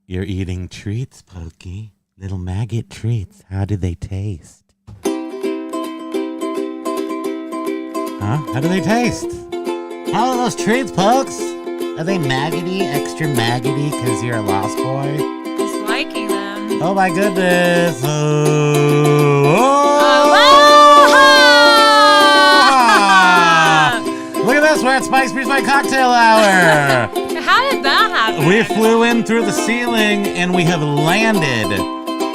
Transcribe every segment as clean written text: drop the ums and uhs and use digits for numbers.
You're eating treats, Pokey. Little maggot treats. How do they taste? Huh? How do they taste? How are those treats, Pokes? Are they maggoty, extra maggoty, because you're a lost boy? He's liking them. Oh my goodness. Look at this. We're at Spike's Breezeway Cocktail Hour. How did that happen? We flew in through the ceiling and we have landed.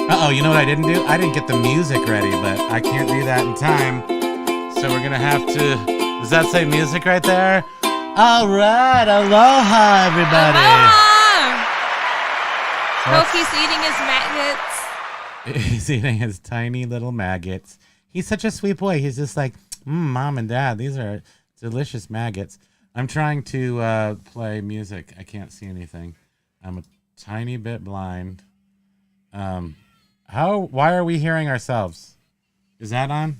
Uh-oh, you know what I didn't do? I didn't get the music ready, but I can't do that in time. So we're going to have to... Does that say music right there? All right. Aloha, everybody. Aloha. Pokey's eating his maggots. He's eating his tiny little maggots. He's such a sweet boy. He's just like, Mom and Dad, these are delicious maggots. I'm trying to play music. I can't see anything. I'm a tiny bit blind. Why are we hearing ourselves? Is that on?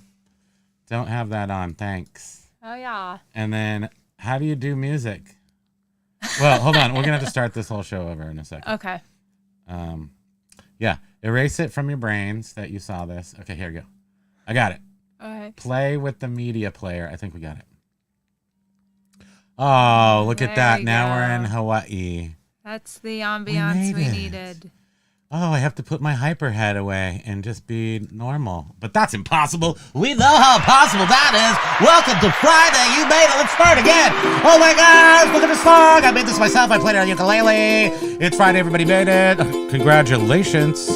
Don't have that on. Thanks. Oh, yeah. And then how do you do music? Well, hold on. We're going to have to start this whole show over in a second. Okay. Yeah. Erase it from your brains that you saw this. Okay, here we go. I got it. Okay. Play with the media player. I think we got it. Oh, look at that. Now we're in Hawaii. That's the ambiance we needed. Oh, I have to put my hyper head away and just be normal. But that's impossible. We know how possible that is. Welcome to Friday. You made it. Let's start again. Oh my gosh, look at this song. I made this myself. I played it on ukulele. It's Friday. Everybody made it. Congratulations.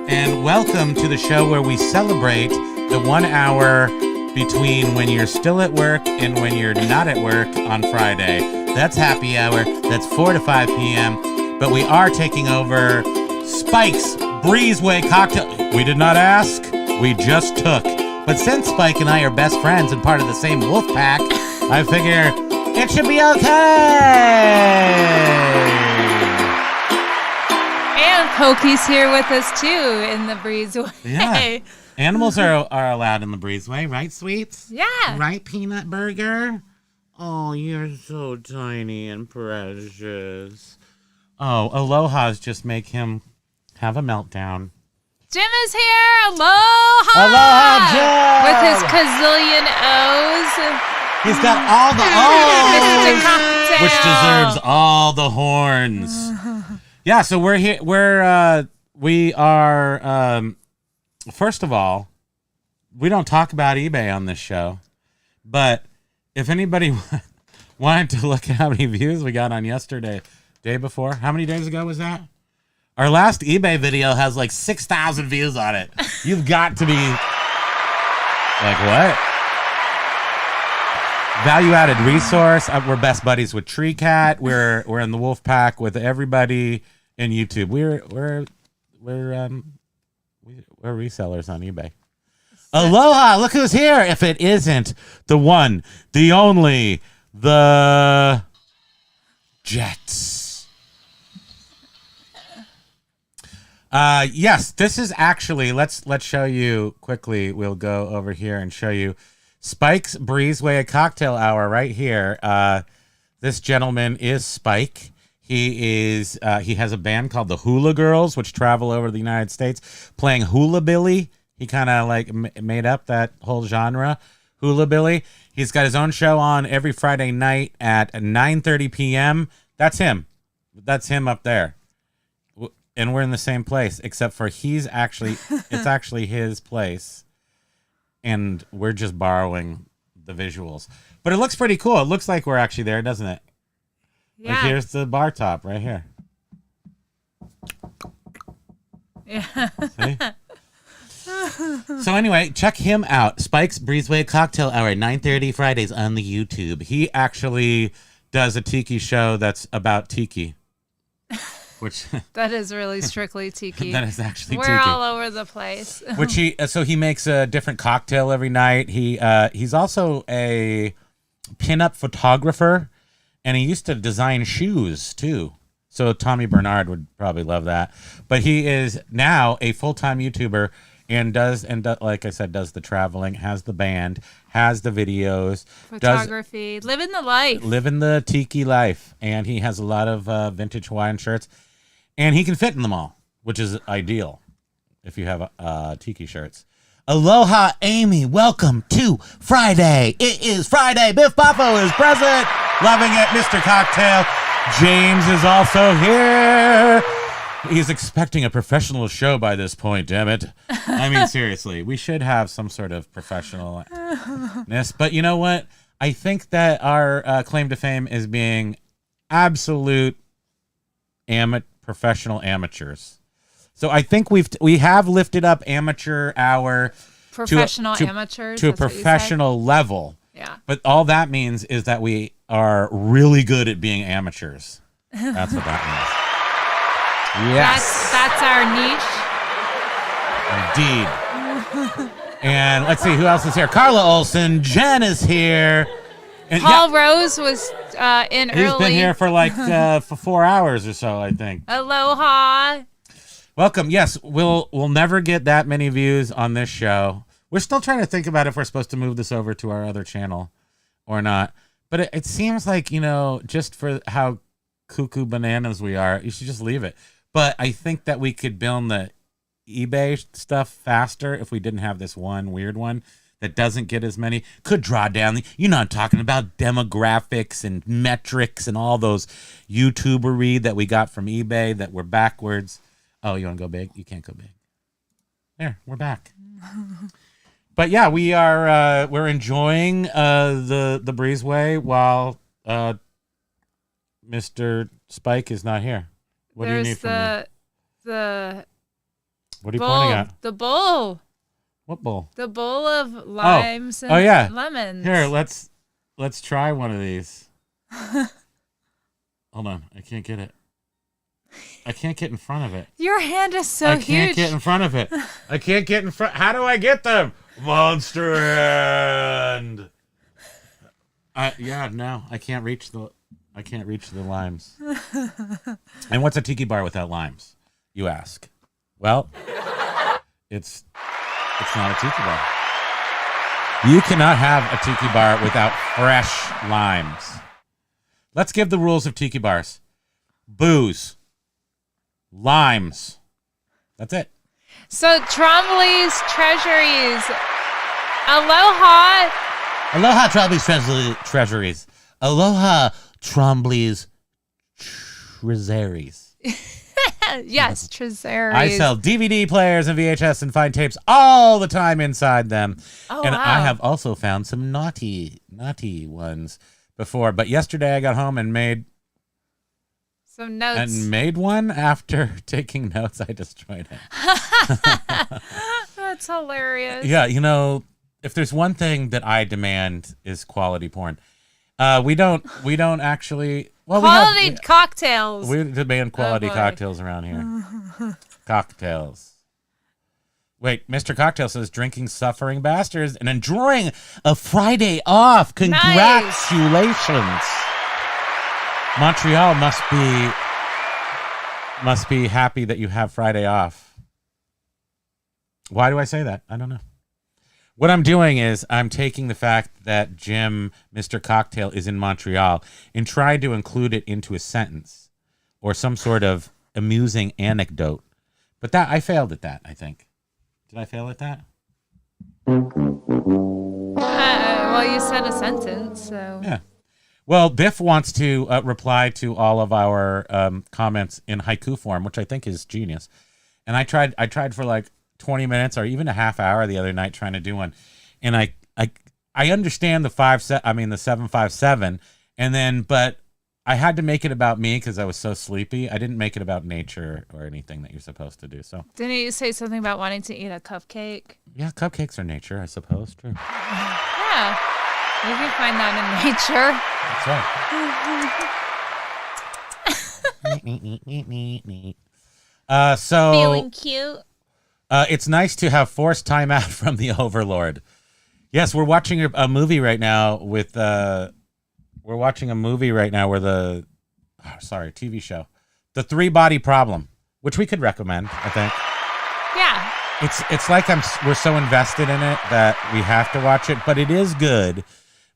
And welcome to the show where we celebrate the 1 hour between when you're still at work and when you're not at work on Friday. That's happy hour. That's 4 to 5 p.m. But we are taking over Spike's Breezeway Cocktail. We did not ask. We just took. But since Spike and I are best friends and part of the same wolf pack, I figure it should be okay. And Pokey's here with us, too, in the Breezeway. Yeah. Animals are allowed in the Breezeway, right, Sweets? Yeah. Right, Peanut Burger? Oh, you're so tiny and precious. Oh, Aloha's just make him have a meltdown. Jim is here. Aloha. Aloha, Jim. With his gazillion O's. He's got all the O's. Mr. Cocktail. Which deserves all the horns. Yeah, so we're here. We are, first of all, we don't talk about eBay on this show. But if anybody wanted to look at how many views we got on day before, how many days ago was that? Our last eBay video has like 6,000 views on it. You've got to be like, what? Value-added resource. We're best buddies with Tree Cat. We're in the wolf pack with everybody in YouTube. We're resellers on eBay. Aloha! Look who's here. If it isn't the one, the only, the Jets. Yes, this is actually, let's show you quickly. We'll go over here and show you Spike's Breezeway Cocktail Hour right here. This gentleman is Spike. He has a band called the Hula Girls, which travel over the United States playing hula billy. He kind of like made up that whole genre, hula billy. He's got his own show on every Friday night at 9:30 p.m. That's him. That's him up there. And we're in the same place, except for it's actually his place. And we're just borrowing the visuals. But it looks pretty cool. It looks like we're actually there, doesn't it? Yeah. Like here's the bar top right here. Yeah. See? So anyway, check him out. Spike's Breezeway Cocktail Hour, 9:30 Fridays on the YouTube. He actually does a Tiki show that's about Tiki. Which that is really strictly Tiki. That is actually We're Tiki. all over the place. Which he makes a different cocktail every night. He's also a pinup photographer, and he used to design shoes too. So Tommy Bernard would probably love that. But he is now a full-time YouTuber and does like I said, does the traveling, has the band, has the videos, photography, living the life, living the Tiki life, and he has a lot of vintage Hawaiian shirts. And he can fit in them all, which is ideal if you have Tiki shirts. Aloha, Amy. Welcome to Friday. It is Friday. Biff Popo is present. Loving it. Mr. Cocktail. James is also here. He's expecting a professional show by this point, damn it. I mean, seriously, we should have some sort of professionalness. But you know what? I think that our claim to fame is being absolute professional amateurs. So I think we have lifted up amateur hour amateurs to a professional level. Yeah. But all that means is that we are really good at being amateurs. That's what that means. Yes. That's our niche. Indeed. And let's see who else is here. Carla Olson, Jen is here. And Paul Rose was in early. He's been here for like for 4 hours or so, I think. Aloha. Welcome. Yes, we'll never get that many views on this show. We're still trying to think about if we're supposed to move this over to our other channel or not. But it seems like, just for how cuckoo bananas we are, you should just leave it. But I think that we could build the eBay stuff faster if we didn't have this one weird one that doesn't get as many. Could draw down I'm talking about demographics and metrics and all those YouTubery that we got from eBay that were backwards. Oh, you want to go big? You can't go big. There, we're back. But yeah, we're enjoying the Breezeway while Mr. Spike is not here. What do you need from me? What are you pointing at? The bowl. What bowl? The bowl of limes and lemons. Here, let's try one of these. Hold on, I can't get it. I can't get in front of it. Your hand is so huge. I can't get in front of it. I can't get in front. How do I get them? Monster hand. No, I can't reach the limes. And what's a tiki bar without limes? You ask. Well, it's not a tiki bar. You cannot have a tiki bar without fresh limes. Let's give the rules of tiki bars. Booze. Limes. That's it. So Trombley's Treasuries. Aloha. Aloha, Trombley's Treasuries. Aloha, Trombley's Treasuries. Yes, Treasuries. I sell DVD players and VHS and fine tapes all the time inside them. Oh, and wow. I have also found some naughty ones before. But yesterday I got home and made some notes. And made one after taking notes. I destroyed it. That's hilarious. Yeah, if there's one thing that I demand is quality porn. We don't actually. Well, quality cocktails. We demand quality cocktails around here. Cocktails. Wait, Mr. Cocktail says drinking suffering bastards and enjoying a Friday off. Congratulations. Nice. Montreal must be happy that you have Friday off. Why do I say that? I don't know. What I'm doing is I'm taking the fact that Jim, Mr. Cocktail, is in Montreal and tried to include it into a sentence or some sort of amusing anecdote. But I failed at that, I think. Did I fail at that? Well, you said a sentence, so. Yeah. Well, Biff wants to reply to all of our comments in haiku form, which I think is genius. And I tried for like 20 minutes or even a half hour the other night trying to do one. And I understand the 757 but I had to make it about me because I was so sleepy. I didn't make it about nature or anything that you're supposed to do. So didn't you say something about wanting to eat a cupcake? Yeah, cupcakes are nature, I suppose. True. Yeah. You can find that in nature. That's right. So feeling cute. It's nice to have forced time out from the Overlord. Yes, we're watching a movie right now with we're watching a movie right now where TV show, The 3-Body Problem, which we could recommend, I think. Yeah. It's like we're so invested in it that we have to watch it, but it is good.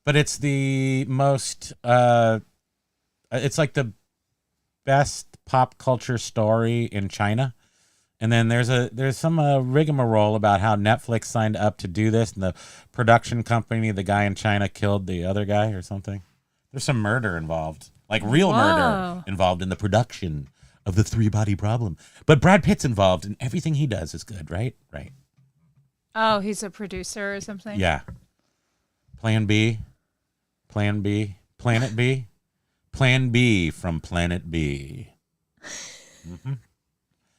But it's the most it's like the best pop culture story in China. And then there's some rigmarole about how Netflix signed up to do this, and the production company, the guy in China killed the other guy or something. There's some murder involved, like real murder involved in the production of the Three Body Problem. But Brad Pitt's involved, and everything he does is good, right? Right. Oh, he's a producer or something? Yeah. Plan B, Planet B, Plan B from Planet B. Mm-hmm.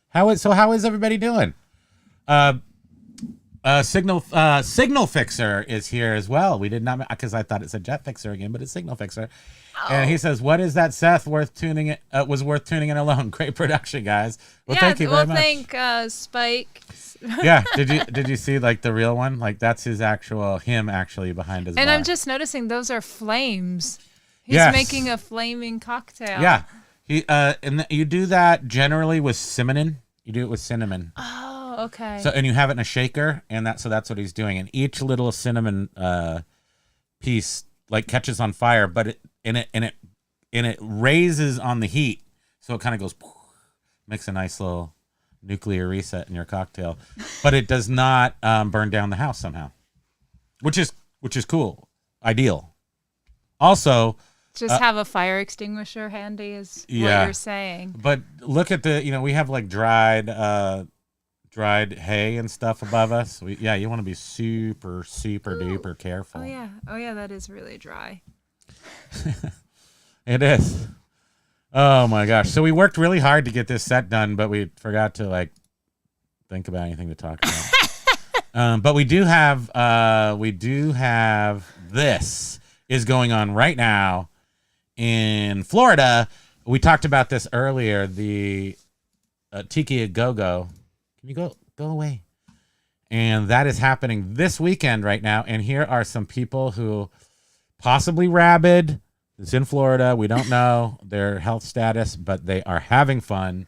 How is everybody doing? Signal Fixer is here as well. We did not, because I thought it said Jet Fixer again, but it's Signal Fixer. Oh. And he says, "What is that, Seth? Was worth tuning in alone. Great production, guys." Well, thank you very much. Thank Spike. Yeah. Did you see like the real one? Like that's him actually behind his bar. And I'm just noticing those are flames. He's making a flaming cocktail. Yeah. And you do that generally with cinnamon. You do it with cinnamon. Oh, okay. So and you have it in a shaker, and that's what he's doing. And each little cinnamon piece like catches on fire, but it raises on the heat, so it kind of goes, makes a nice little nuclear reset in your cocktail, but it does not burn down the house somehow, which is cool, ideal. Also. Just have a fire extinguisher handy is what you're saying. But look at we have like dried hay and stuff above us. You want to be super duper careful. Oh yeah, that is really dry. It is. Oh my gosh. So we worked really hard to get this set done, but we forgot to like think about anything to talk about. But we do have this is going on right now. In Florida, we talked about this earlier. The Tiki a Go-Go. Can you go away? And that is happening this weekend right now. And here are some people who possibly rabid. It's in Florida. We don't know their health status, but they are having fun.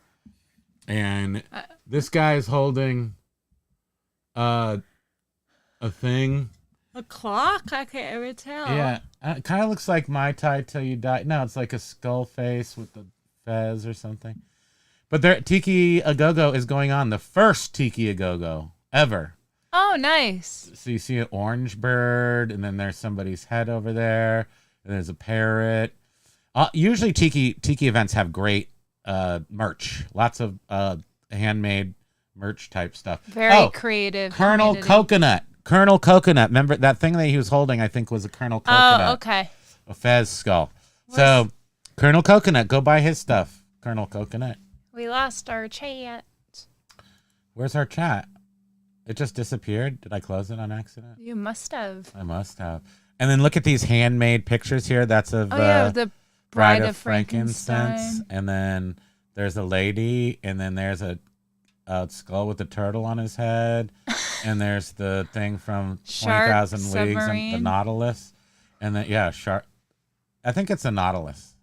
And this guy is holding a thing. A clock? I can't even tell. Yeah. It kind of looks like Mai Tai Till You Die. No, it's like a skull face with the fez or something. But Tiki a Go-Go is going on. The first Tiki a Go-Go ever. Oh, nice. So you see an orange bird, and then there's somebody's head over there, and there's a parrot. Usually Tiki events have great merch. Lots of handmade merch type stuff. Very creative. Colonel Coconut. Remember that thing that he was holding, I think, was a Colonel Coconut. Oh, okay. A fez skull. So, Colonel Coconut, go buy his stuff. Colonel Coconut. We lost our chat. Where's our chat? It just disappeared. Did I close it on accident? You must have. I must have. And then look at these handmade pictures here. That's of the Bride of Frankenstein. And then there's a lady, and then there's a skull with a turtle on his head. And there's the thing from 20,000 Leagues, and the Nautilus. And then, shark. I think it's a Nautilus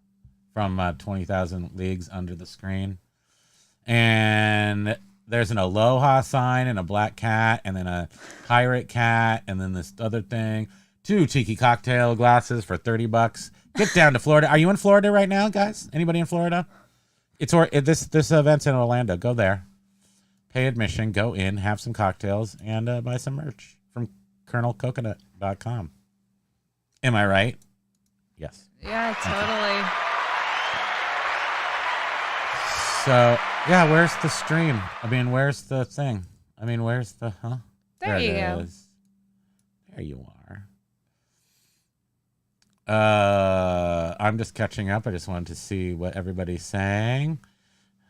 from 20,000 Leagues Under the Screen. And there's an aloha sign and a black cat, and then a pirate cat, and then this other thing. 2 Tiki cocktail glasses for $30. Get down to Florida. Are you in Florida right now, guys? Anybody in Florida? This event's in Orlando. Go there. Pay admission, go in, have some cocktails, and buy some merch from colonelcoconut.com. Am I right? Yes. Yeah, totally. So, where's the stream? I mean, where's the thing? I mean, where's the, There you go. Is. There you are. I'm just catching up. I just wanted to see what everybody's saying.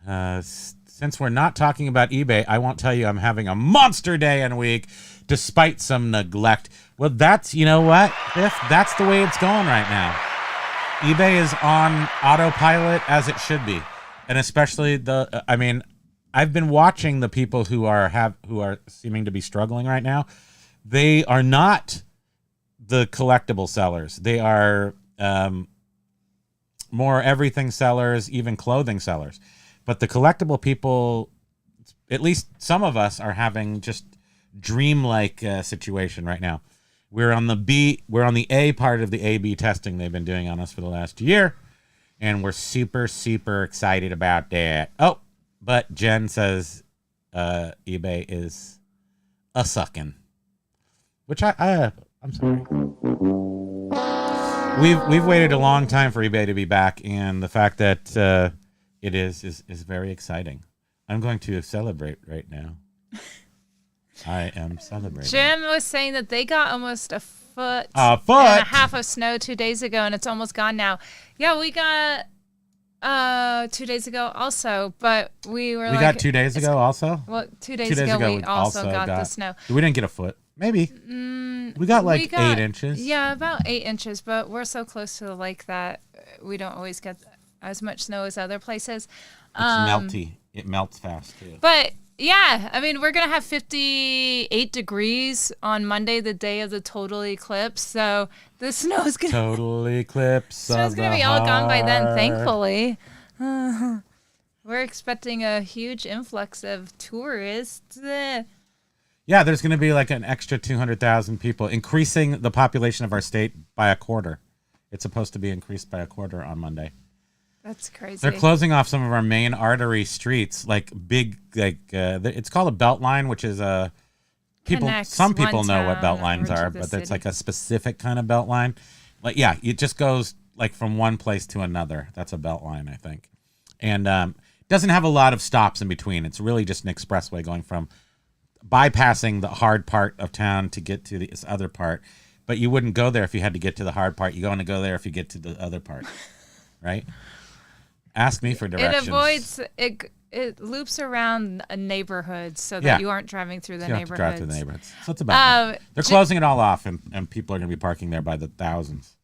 Since we're not talking about eBay, I won't tell you I'm having a monster day and week despite some neglect. Well, you know what, Biff? That's the way it's going right now. eBay is on autopilot as it should be. And especially I've been watching the people who are seeming to be struggling right now. They are not the collectible sellers. They are more everything sellers, even clothing sellers. But the collectible people, at least some of us, are having just dreamlike situation right now. We're on the A part of the A/B testing they've been doing on us for the last year, and we're super, super excited about that. Oh, but Jen says eBay is a sucking, which I'm sorry. We've waited a long time for eBay to be back, and the fact that it is very exciting. I'm going to celebrate right now. I am celebrating. Jen was saying that they got almost a foot and a half of snow 2 days ago, and it's almost gone now. Yeah, we got 2 days ago also, but we got 2 days ago also. Well, 2 days ago we also got the snow. We didn't get a foot. Maybe. We got 8 inches. Yeah, about 8 inches, but we're so close to the lake that we don't always get as much snow as other places. It's melty. It melts fast, too. But, yeah, I mean, we're going to have 58 degrees on Monday, the day of the total eclipse. So the snow is going to... Total eclipse snow's going to be all gone by then, thankfully. We're expecting a huge influx of tourists. Yeah, there's going to be an extra 200,000 people, increasing the population of our state by a quarter. It's supposed to be increased by a quarter on Monday. That's crazy. They're closing off some of our main artery streets, it's called a belt line, which is some people know what belt lines are, but it's a specific kind of belt line. It just goes from one place to another. That's a belt line, I think. And doesn't have a lot of stops in between. It's really just an expressway going from bypassing the hard part of town to get to this other part, but you wouldn't go there if you had to get to the hard part. You're going to go there if you get to the other part, right? Ask me for directions. It loops around a neighborhood so that you aren't driving through the neighborhoods. Drive through the neighborhoods. So it's about they're closing it all off, and people are going to be parking there by the thousands.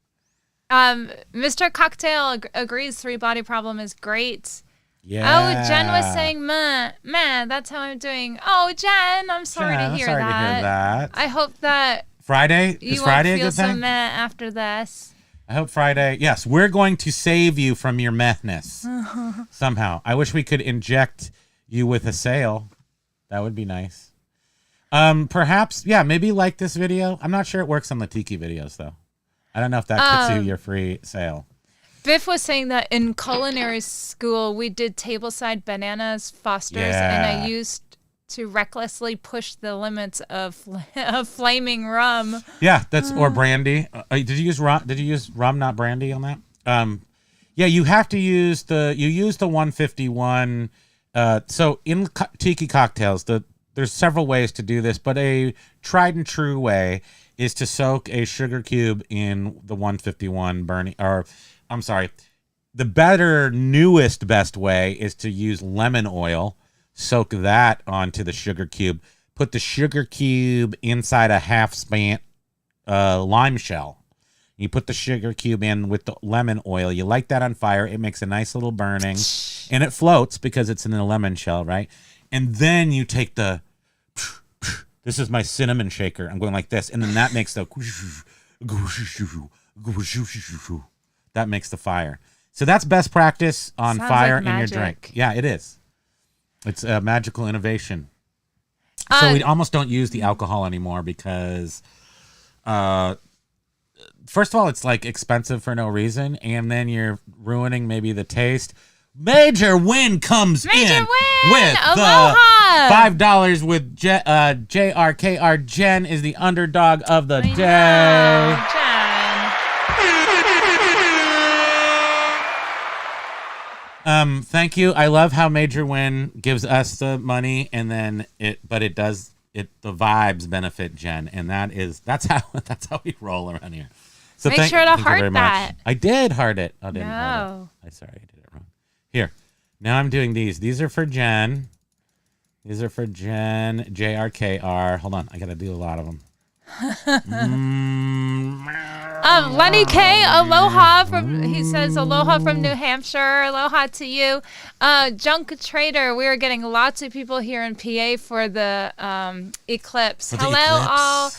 Mr. Cocktail agrees 3-body problem is great. Yeah. Oh, Jen was saying, man, that's how I'm doing. Oh, Jen, I'm sorry to hear that. I hope that Friday is Friday won't feel a good thing? So meh after this. I hope Friday. Yes, we're going to save you from your mehness somehow. I wish we could inject you with a sale. That would be nice. Perhaps, maybe like this video. I'm not sure it works on the Tiki videos though. I don't know if that gets you your free sale. Biff was saying that in culinary school, we did tableside bananas, Fosters, and I used to recklessly push the limits of flaming rum. Yeah, that's or brandy. Did you use rum? Did you use rum, not brandy, on that? You have to use the 151. So in Tiki cocktails, there's several ways to do this, but a tried and true way is to soak a sugar cube in the 151 burning, or I'm sorry, the better, newest, best way is to use lemon oil, soak that onto the sugar cube, put the sugar cube inside a half-spant lime shell. You put the sugar cube in with the lemon oil. You light that on fire. It makes a nice little burning, and it floats because it's in a lemon shell, right? And then you take this is my cinnamon shaker. I'm going like this, and then that makes the that makes the fire. So that's best practice on fire in your drink. Yeah, it is. It's a magical innovation. So we almost don't use the alcohol anymore because, first of all, it's expensive for no reason, and then you're ruining maybe the taste. Major Win comes in with Aloha. The $5 with JRKR. Jen is the underdog of the day. Thank you. I love how Major Win gives us the money, and then the vibes benefit Jen, and that's how we roll around here. So make sure to heart that. I did heart it. I didn't heart it. I'm sorry, I did it wrong. Here, now I'm doing these. These are for Jen. These are for Jen. JRKR. Hold on, I gotta do a lot of them. Lenny K, aloha he says aloha from New Hampshire. Aloha to you. Junk Trader, we are getting lots of people here in PA for the eclipse. Hello all.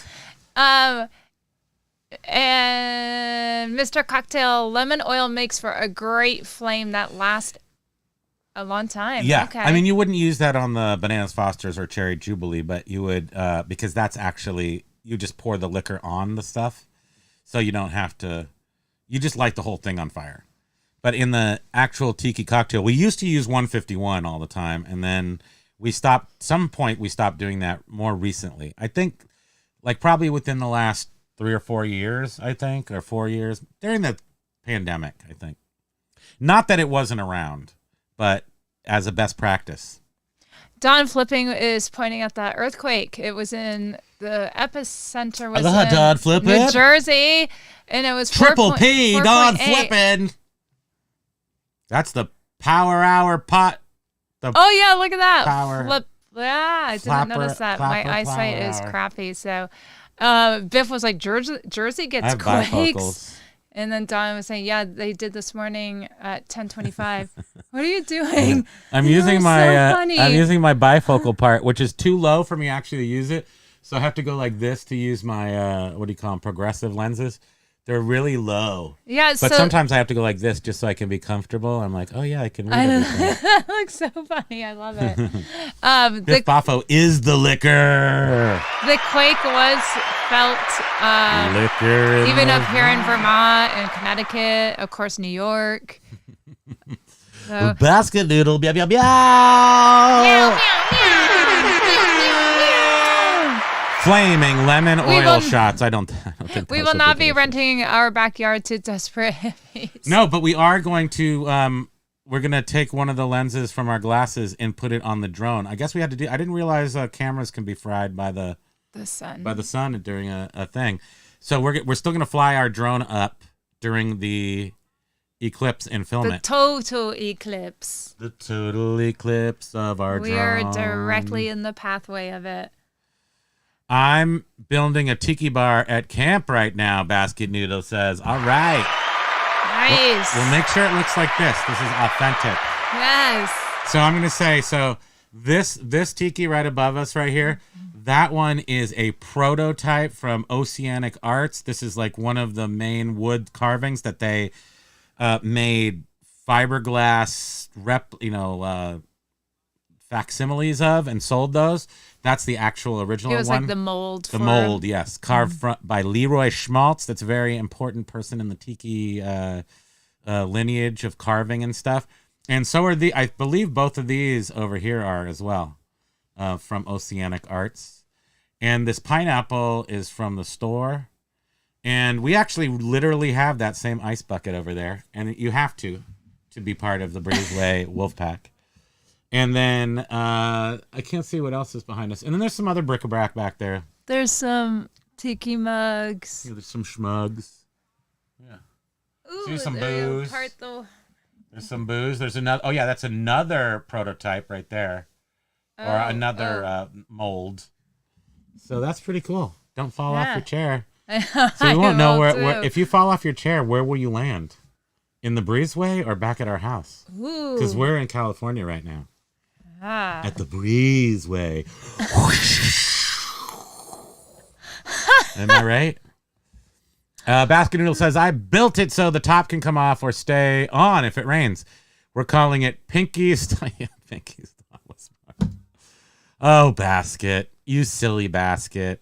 And Mr. Cocktail, lemon oil makes for a great flame that lasts a long time. Yeah. Okay. I mean, you wouldn't use that on the Bananas Fosters or Cherry Jubilee, but you would, because that's actually, you just pour the liquor on the stuff. So you don't have to, you just light the whole thing on fire. But in the actual tiki cocktail, we used to use 151 all the time, and then we stopped. Some point we stopped doing that more recently. I think, like probably within the last 3 or 4 years. I think, or 4 years during the pandemic. I think. Not that it wasn't around, but as a best practice. Don Flipping is pointing out that earthquake. It was in the epicenter was Aloha, in Don Flippin'. New Jersey, and it was Triple P, 4.8. Don Flippin'. That's the power hour pot. Oh yeah, look at that. Power. Flip. Yeah, I didn't notice that. My eyesight is crappy. So Biff was like, Jersey gets I have quakes. bifocals. And then Don was saying, yeah, they did this morning at 10:25. What are you doing? I'm You using are my so funny. I'm using my bifocal part, which is too low for me actually to use it. So I have to go like this to use my what do you call them? Progressive lenses. They're really low. Yeah, but sometimes I have to go like this just so I can be comfortable. I'm like, oh yeah, I can read everything. That looks so funny. I love it. Biff Boffo is the liquor. The quake was felt Liquor. even up here in Vermont and Connecticut, of course, New York. So, Basket noodle. Meow, meow, meow. meow, meow, meow. Flaming lemon oil shots. I don't think We those will would not be delicious. renting our backyard to desperate hippies. No, but we are going to. We're gonna take one of the lenses from our glasses and put it on the drone. I guess we had to do. I didn't realize cameras can be fried by the sun. By the sun during a thing. So we're still gonna fly our drone up during the eclipse and film The it. total eclipse. The total eclipse of our drone. We are directly in the pathway of it. I'm building a tiki bar at camp right now, Basket Noodle says. All right. Nice. We'll make sure it looks like this. This is authentic. Yes. So I'm going to say, this tiki right above us right here, that one is a prototype from Oceanic Arts. This is like one of the main wood carvings that they made fiberglass facsimiles of and sold those. That's the actual original one. It was like the mold. The mold, yes. Carved by Leroy Schmaltz. That's a very important person in the tiki lineage of carving and stuff. And so are I believe both of these over here are as well from Oceanic Arts. And this pineapple is from the store. And we actually literally have that same ice bucket over there. And you have to be part of the Breezeway Wolfpack. And then I can't see what else is behind us. And then there's some other bric-a-brac back there. There's some tiki mugs. Yeah, there's some schmugs. Yeah. Ooh, see some booze. There's There's some booze. There's another. Oh yeah, that's another prototype right there, or another mold. So that's pretty cool. Don't fall off your chair. So we won't know where. If you fall off your chair, where will you land? In the Breezeway or back at our house? Because we're in California right now. At the Breezeway. Am I right? Basket Noodle says, I built it so the top can come off or stay on if it rains. We're calling it Pinky's. Pinky's. Oh, Basket. You silly Basket.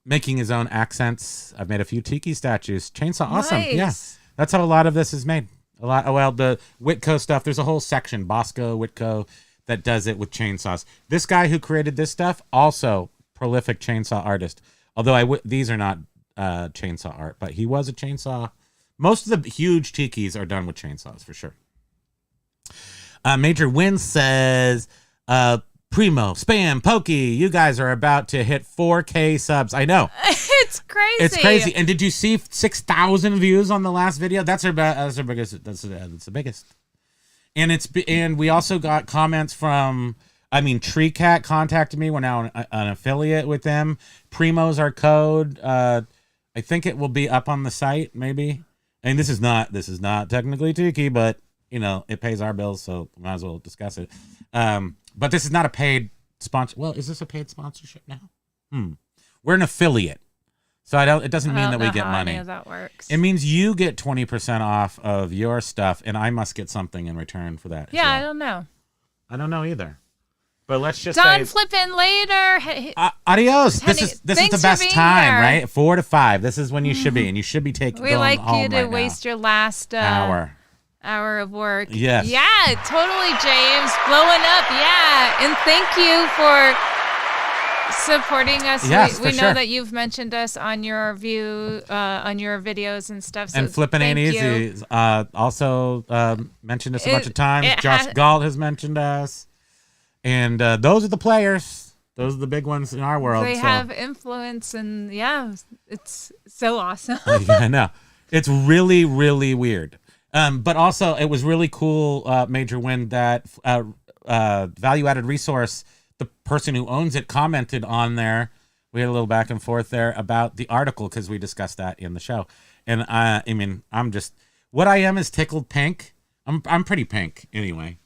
Making his own accents. I've made a few tiki statues. Chainsaw. Awesome. Nice. Yeah. That's how a lot of this is made. The Whitco stuff, there's a whole section, Bosco, Whitco, that does it with chainsaws. This guy who created this stuff, also prolific chainsaw artist. Although these are not chainsaw art, but he was a chainsaw. Most of the huge tikis are done with chainsaws, for sure. Major Win says, Primo, Spam, Pokey, you guys are about to hit 4K subs. I know. It's crazy. It's crazy. And did you see 6,000 views on the last video? That's our biggest. That's the biggest. And we also got comments from. Tree Cat contacted me. We're now an affiliate with them. Primo's our code. I think it will be up on the site. Maybe. And this is not technically Tiki, but it pays our bills, so might as well discuss it. But this is not a paid sponsor. Well, is this a paid sponsorship now? We're an affiliate. So it doesn't mean that we get money. Any of that works. It means you get 20% off of your stuff, and I must get something in return for that. Yeah, I don't know. I don't know either. But let's just Don say flipping later. Hey, adios. Honey, This is the thanks for best being time, here. right? 4 to 5. This is when you should be, and you should be taking. we going like home you to right waste now. your last hour of work. Yes. Yeah, totally, James. Blowing up. Yeah, and thank you for supporting us. Yes, we for know sure. that you've mentioned us on your on your videos and stuff. So And flipping ain't thank you. easy. Also mentioned us a bunch of times. it Josh has- Galt has mentioned us, and those are the players. Those are the big ones in our world. They so. have influence, and yeah, it's so awesome. Yeah, I know. It's really, really weird. But also, it was really cool, Major Win, that value-added resource, the person who owns it commented on there. We had a little back and forth there about the article because we discussed that in the show. And I mean, I'm just what I am is tickled pink. I'm pretty pink anyway.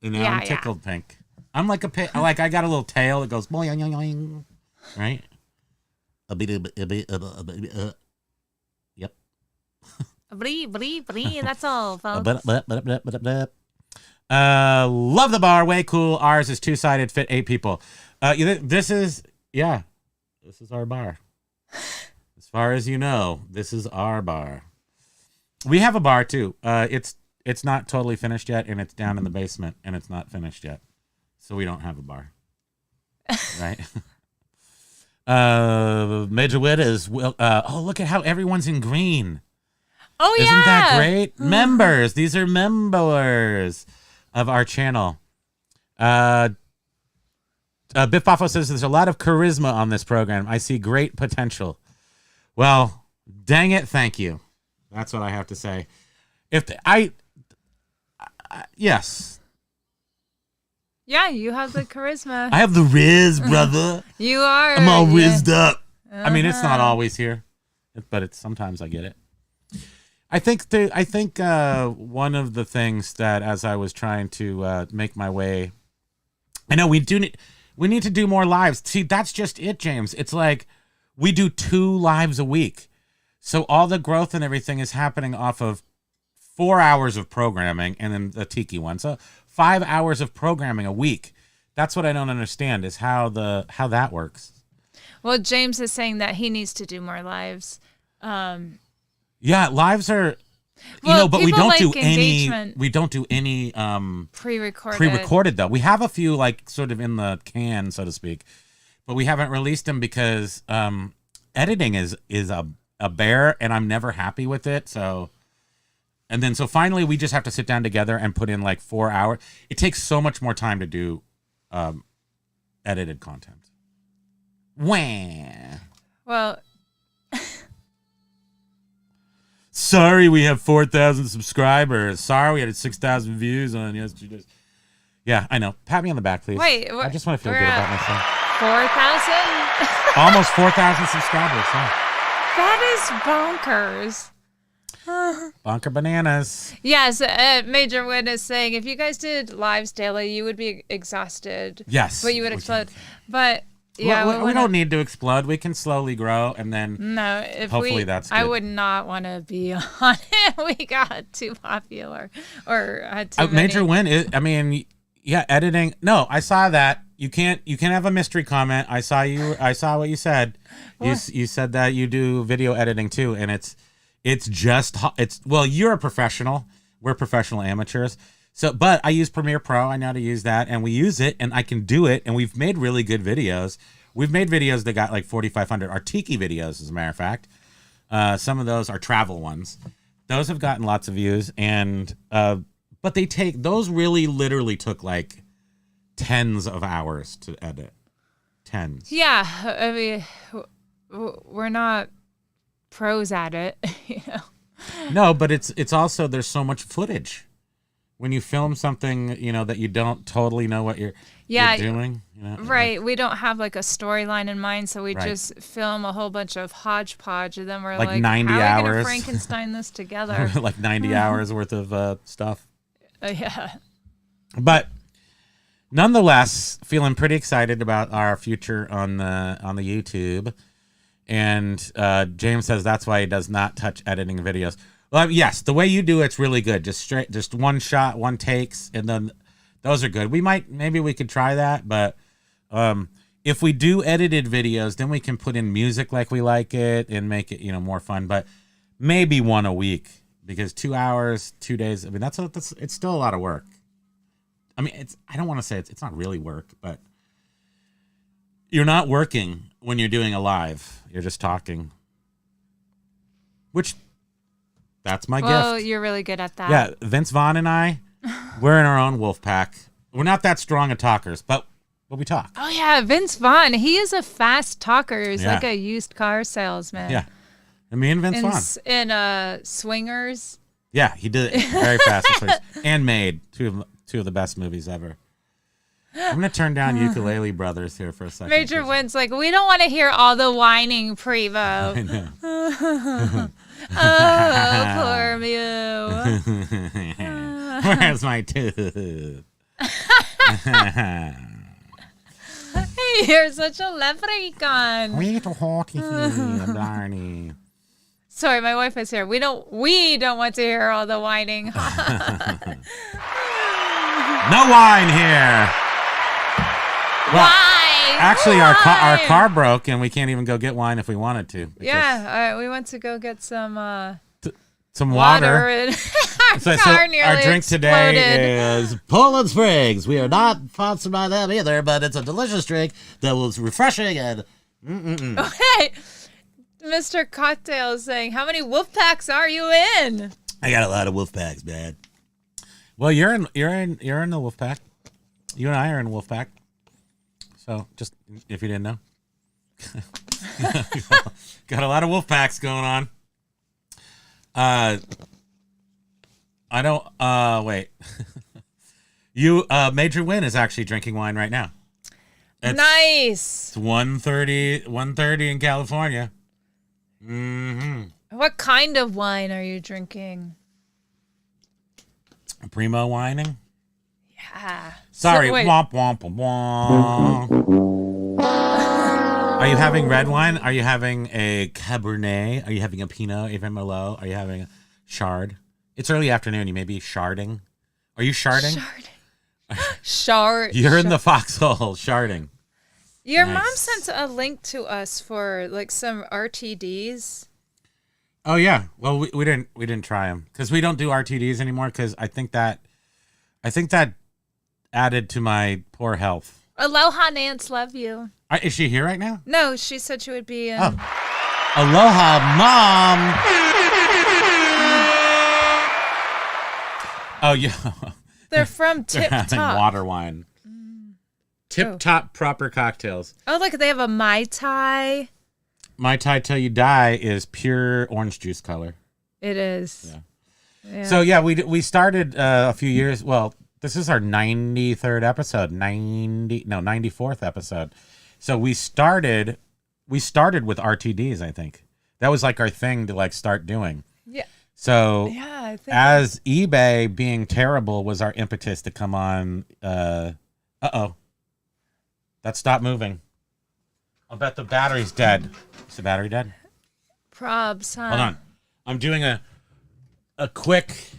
You know, I'm tickled pink. I'm like like I got a little tail that goes boing, boing, boing, right? Yep. Bree, that's all, folks. Love the bar, way cool. Ours is 2-sided, fit 8 people. This is our bar. As far as you know, this is our bar. We have a bar too. It's not totally finished yet, and it's down in the basement, and it's not finished yet, so we don't have a bar. Right. Major Wit is look at how everyone's in green. Oh, yeah. Isn't that great? Members. These are members of our channel. Biff Boffo says there's a lot of charisma on this program. I see great potential. Well, dang it. Thank you. That's what I have to say. Yes. Yeah, you have the charisma. I have the riz, brother. You are. I'm all rizzed up. I mean, it's not always here, but it's sometimes I get it. I think one of the things that as I was trying to make my way, I know we need to do more lives. See, that's just it, James. It's like we do 2 lives a week. So all the growth and everything is happening off of 4 hours of programming and then the Tiki one. So 5 hours of programming a week. That's what I don't understand is how that works. Well, James is saying that he needs to do more lives. Yeah, lives are, but we don't do any. We don't do any pre-recorded though. We have a few like sort of in the can, so to speak, but we haven't released them because editing is a bear, and I'm never happy with it. So finally, we just have to sit down together and put in like 4 hours. It takes so much more time to do edited content. Wah. Well. Sorry, we have 4,000 subscribers. Sorry, we had 6,000 views on yesterday. Yeah, I know. Pat me on the back, please. Wait, I just want to feel good about myself. 4,000? Almost 4,000 subscribers. Yeah. That is bonkers. Bonker bananas. Yes, Major Win is saying if you guys did lives daily, you would be exhausted. Yes. But you would explode. But yeah, we don't need to explode. We can slowly grow, and then hopefully that's good. I would not want to be on it. We got too popular or had too many. Major Win is, I mean, yeah, editing. No, I saw that. You can't have a mystery comment. I saw what you said. You said that you do video editing too, and it's you're a professional. We're professional amateurs. So, but I use Premiere Pro. I know how to use that, and we use it, and I can do it, and we've made really good videos. We've made videos that got like 4,500. Our Tiki videos, as a matter of fact. Some of those are travel ones. Those have gotten lots of views, and but those really literally took like tens of hours to edit. Tens. Yeah, I mean, we're not pros at it, you know. No, but it's also there's so much footage. When you film something, that you don't totally know what you're doing. Right. We don't have like a storyline in mind, so we just film a whole bunch of hodgepodge, and then we're like 90 how are we hours. gonna Frankenstein this together? Like 90 hours worth of stuff. Yeah. But nonetheless, feeling pretty excited about our future on the YouTube. And James says that's why he does not touch editing videos. Well, yes, the way you do it's really good. Just one shot, one takes, and then Those are good. Maybe we could try that, but if we do edited videos, then we can put in music like we like it and make it, more fun. But maybe one a week, because 2 hours, 2 days. I mean, it's still a lot of work. I mean, I don't want to say it's not really work, but you're not working when you're doing a live. You're just talking, which that's my gift. Oh, you're really good at that. Yeah, Vince Vaughn and I, we're in our own wolf pack. We're not that strong of talkers, but we talk. Oh, yeah, Vince Vaughn. He is a fast talker. He's Yeah. like a used car salesman. Yeah. And me and Vince Vaughn. In Swingers. Yeah, he did it very fast. And made two of the best movies ever. I'm going to turn down Ukulele Brothers here for a second. Major Wynn's like, we don't want to hear all the whining, Primo. I know. Oh, poor Mew. Where's my tooth? You're such a leprechaun. Blarney. Sorry, my wife is here. We don't want to hear all the whining. No wine here. Well, Why? actually, our car broke, and we can't even go get wine if we wanted to. Yeah, we went to go get some water. And So car nearly our drink exploded. today is Poland Springs. We are not sponsored by them either, but it's a delicious drink that was refreshing and. Hey, Mr. Cocktail is saying, how many wolf packs are you in? I got a lot of wolf packs, man. Well, you're in the wolf pack. You and I are in wolf pack. So just if you didn't know, got a lot of wolf packs going on. I don't. Wait. You Major Wynn is actually drinking wine right now. Nice. It's 1:30 in California. Mm-hmm. What kind of wine are you drinking? Primo whining. Yeah. Sorry. So, wait. Womp womp womp. Are you having red wine? Are you having a Cabernet? Are you having a Pinot, a Merlot? Are you having a Chard? It's early afternoon. You may be sharding. Are you sharding? Shard. You're in the foxhole sharding. Your Nice. mom sent a link to us for like some RTDs. Oh yeah. Well, we didn't try them because we don't do RTDs anymore because I think that added to my poor health. Aloha, Nance. Love you. Is she here right now? No, she said she would be in. Oh. Aloha, Mom. Oh yeah. They're from Tip They're having Top. water wine. Tip Top proper cocktails. Oh, look, they have a Mai Tai. Mai Tai Till You Die is pure orange juice color. It is. Yeah. Yeah. So yeah, we started a few years. Well, this is our 93rd episode, 94th episode. So we started with RTDs. I think that was like our thing to like start doing. Yeah. So Yeah, I think. as eBay being terrible was our impetus to come on. Uh-oh. That stopped moving. I'll bet the battery's dead. Is the battery dead? Probs, huh? Hold on. I'm doing a quick.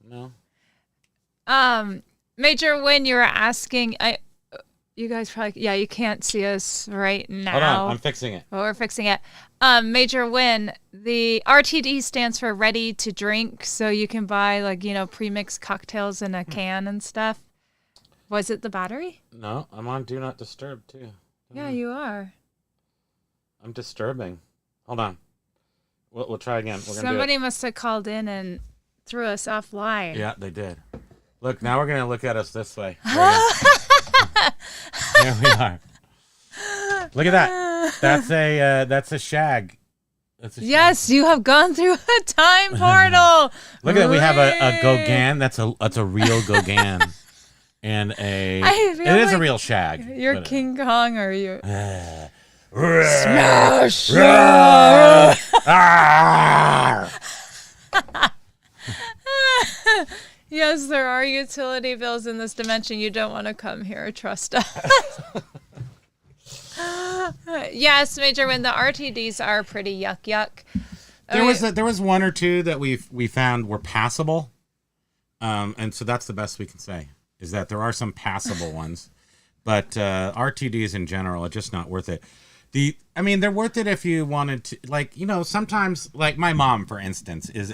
No. Major, when you were asking, you guys probably, you can't see us right now. Hold on. I'm fixing it. Well, we're fixing it. Major Win, the RTD stands for ready to drink, so you can buy pre-mixed cocktails in a can and stuff. Was it the battery? No, I'm on Do Not Disturb too. Yeah, you are. I'm disturbing. Hold on. We'll try again. We're gonna Somebody do it. must have called in and threw us offline. Yeah, they did. Look, now we're gonna look at us this way. There we are. Look at that. That's a shag. That's a shag. Yes, you have gone through a time portal. Look at that. We have a Gauguin. That's a real Gauguin. And it is a real shag. You're but, King Kong, or you? Smash! Yes, there are utility bills in this dimension. You don't want to come here. Trust us. Yes, Major, when the RTDs are pretty yuck. There was one or two that we found were passable, and so that's the best we can say. is that there are some passable ones, but RTDs in general are just not worth it. They're worth it if you wanted to, like, sometimes, like my mom, for instance, is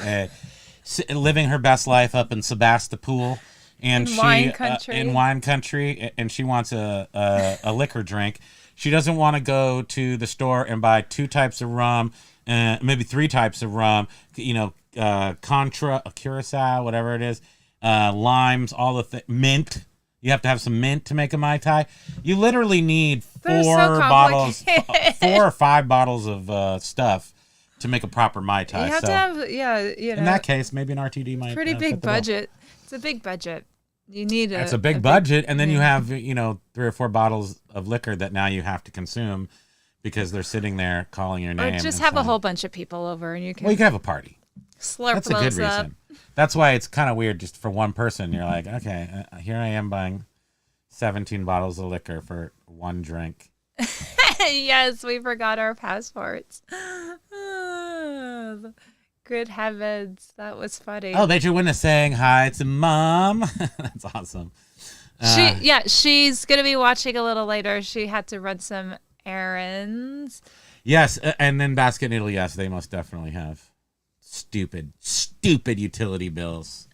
living her best life up in Sebastopol, and in wine country, and she wants a liquor drink. She doesn't want to go to the store and buy 2 types of rum, maybe 3 types of rum, Contra, Curacao, whatever it is, limes, all the mint. You have to have some mint to make a Mai Tai. You literally need 4 or 5 bottles of stuff to make a proper Mai Tai. You have to have, in that case, maybe an RTD might. Pretty big budget. It's a big budget. You need It's a big budget, and then you have 3 or 4 bottles of liquor that now you have to consume because they're sitting there calling your name. Or just have a whole bunch of people over, and you can. Well, you can have a party. Slurp That's a good reason. That's why it's kind of weird just for one person. You're like, okay, here I am buying 17 bottles of liquor for 1 drink. Yes, we forgot our passports. Good heavens, that was funny. Oh, Major Win is saying hi to Mom. That's awesome. She's going to be watching a little later. She had to run some errands. Yes, and then Basket Needle, yes, they most definitely have. Stupid utility bills.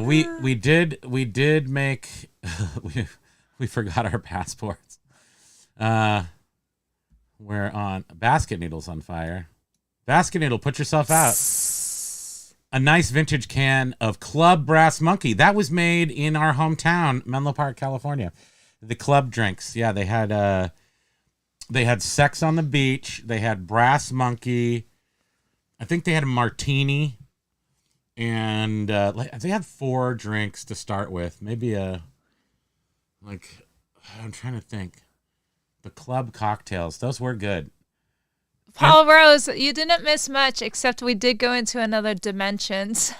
We did make we forgot our passports. We're on Basket Needle's on fire. Basket Needle, put yourself out. A nice vintage can of Club Brass Monkey that was made in our hometown, Menlo Park, California. The club drinks, yeah, they had Sex on the Beach. They had Brass Monkey. I think they had a martini. And they had 4 drinks to start with. Maybe I'm trying to think. The club cocktails. Those were good. Paul Rose, you didn't miss much, except we did go into another dimensions.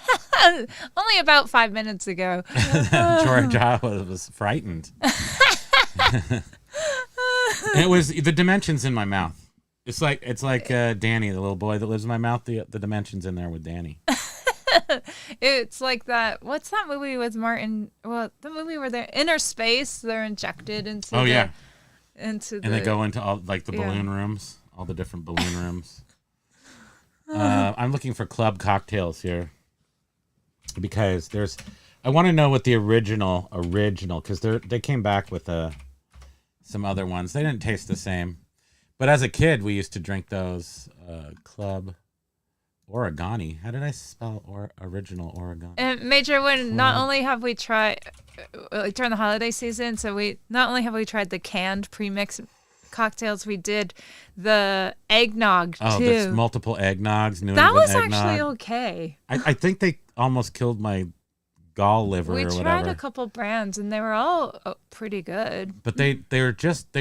Only about 5 minutes ago. Georgia was frightened. It was the dimensions in my mouth. It's like Danny, the little boy that lives in my mouth. The dimensions in there with Danny. It's like that. What's that movie with Martin? Well, the movie where they're inner space. They're injected into. Oh yeah. And they go into all the balloon rooms, all the different balloon rooms. I'm looking for club cocktails here because I want to know what the original because they came back with some other ones. They didn't taste the same, but as a kid we used to drink those Club Oregani. How did I spell original Oregani? And Major, when not only have we tried during the holiday season, so we not only have we tried the canned premix cocktails, we did the eggnog too. Oh, there's multiple eggnogs. That was actually okay. I think they almost killed my gall liver or whatever. We tried a couple brands and they were all pretty good. But they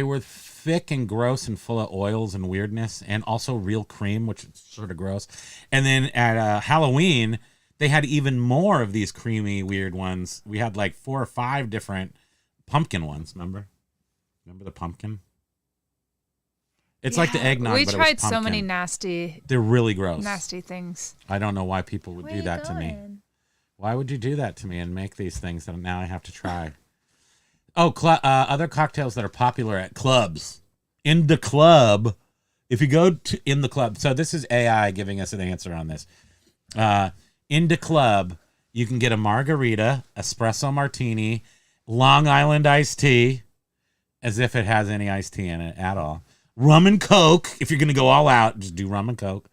were thick and gross and full of oils and weirdness, and also real cream, which is sort of gross. And then at Halloween, they had even more of these creamy, weird ones. We had like 4 or 5 different pumpkin ones. Remember the pumpkin? It's like the eggnog. We but tried it was so many nasty. They're really gross. Nasty things. I don't know why people would do that to me. Why would you do that to me and make these things that now I have to try? Oh, other cocktails that are popular at clubs. In the club, if you go to in the club, so this is AI giving us an answer on this. In the club, you can get a margarita, espresso martini, Long Island iced tea, as if it has any iced tea in it at all. Rum and Coke, if you're going to go all out, just do rum and Coke.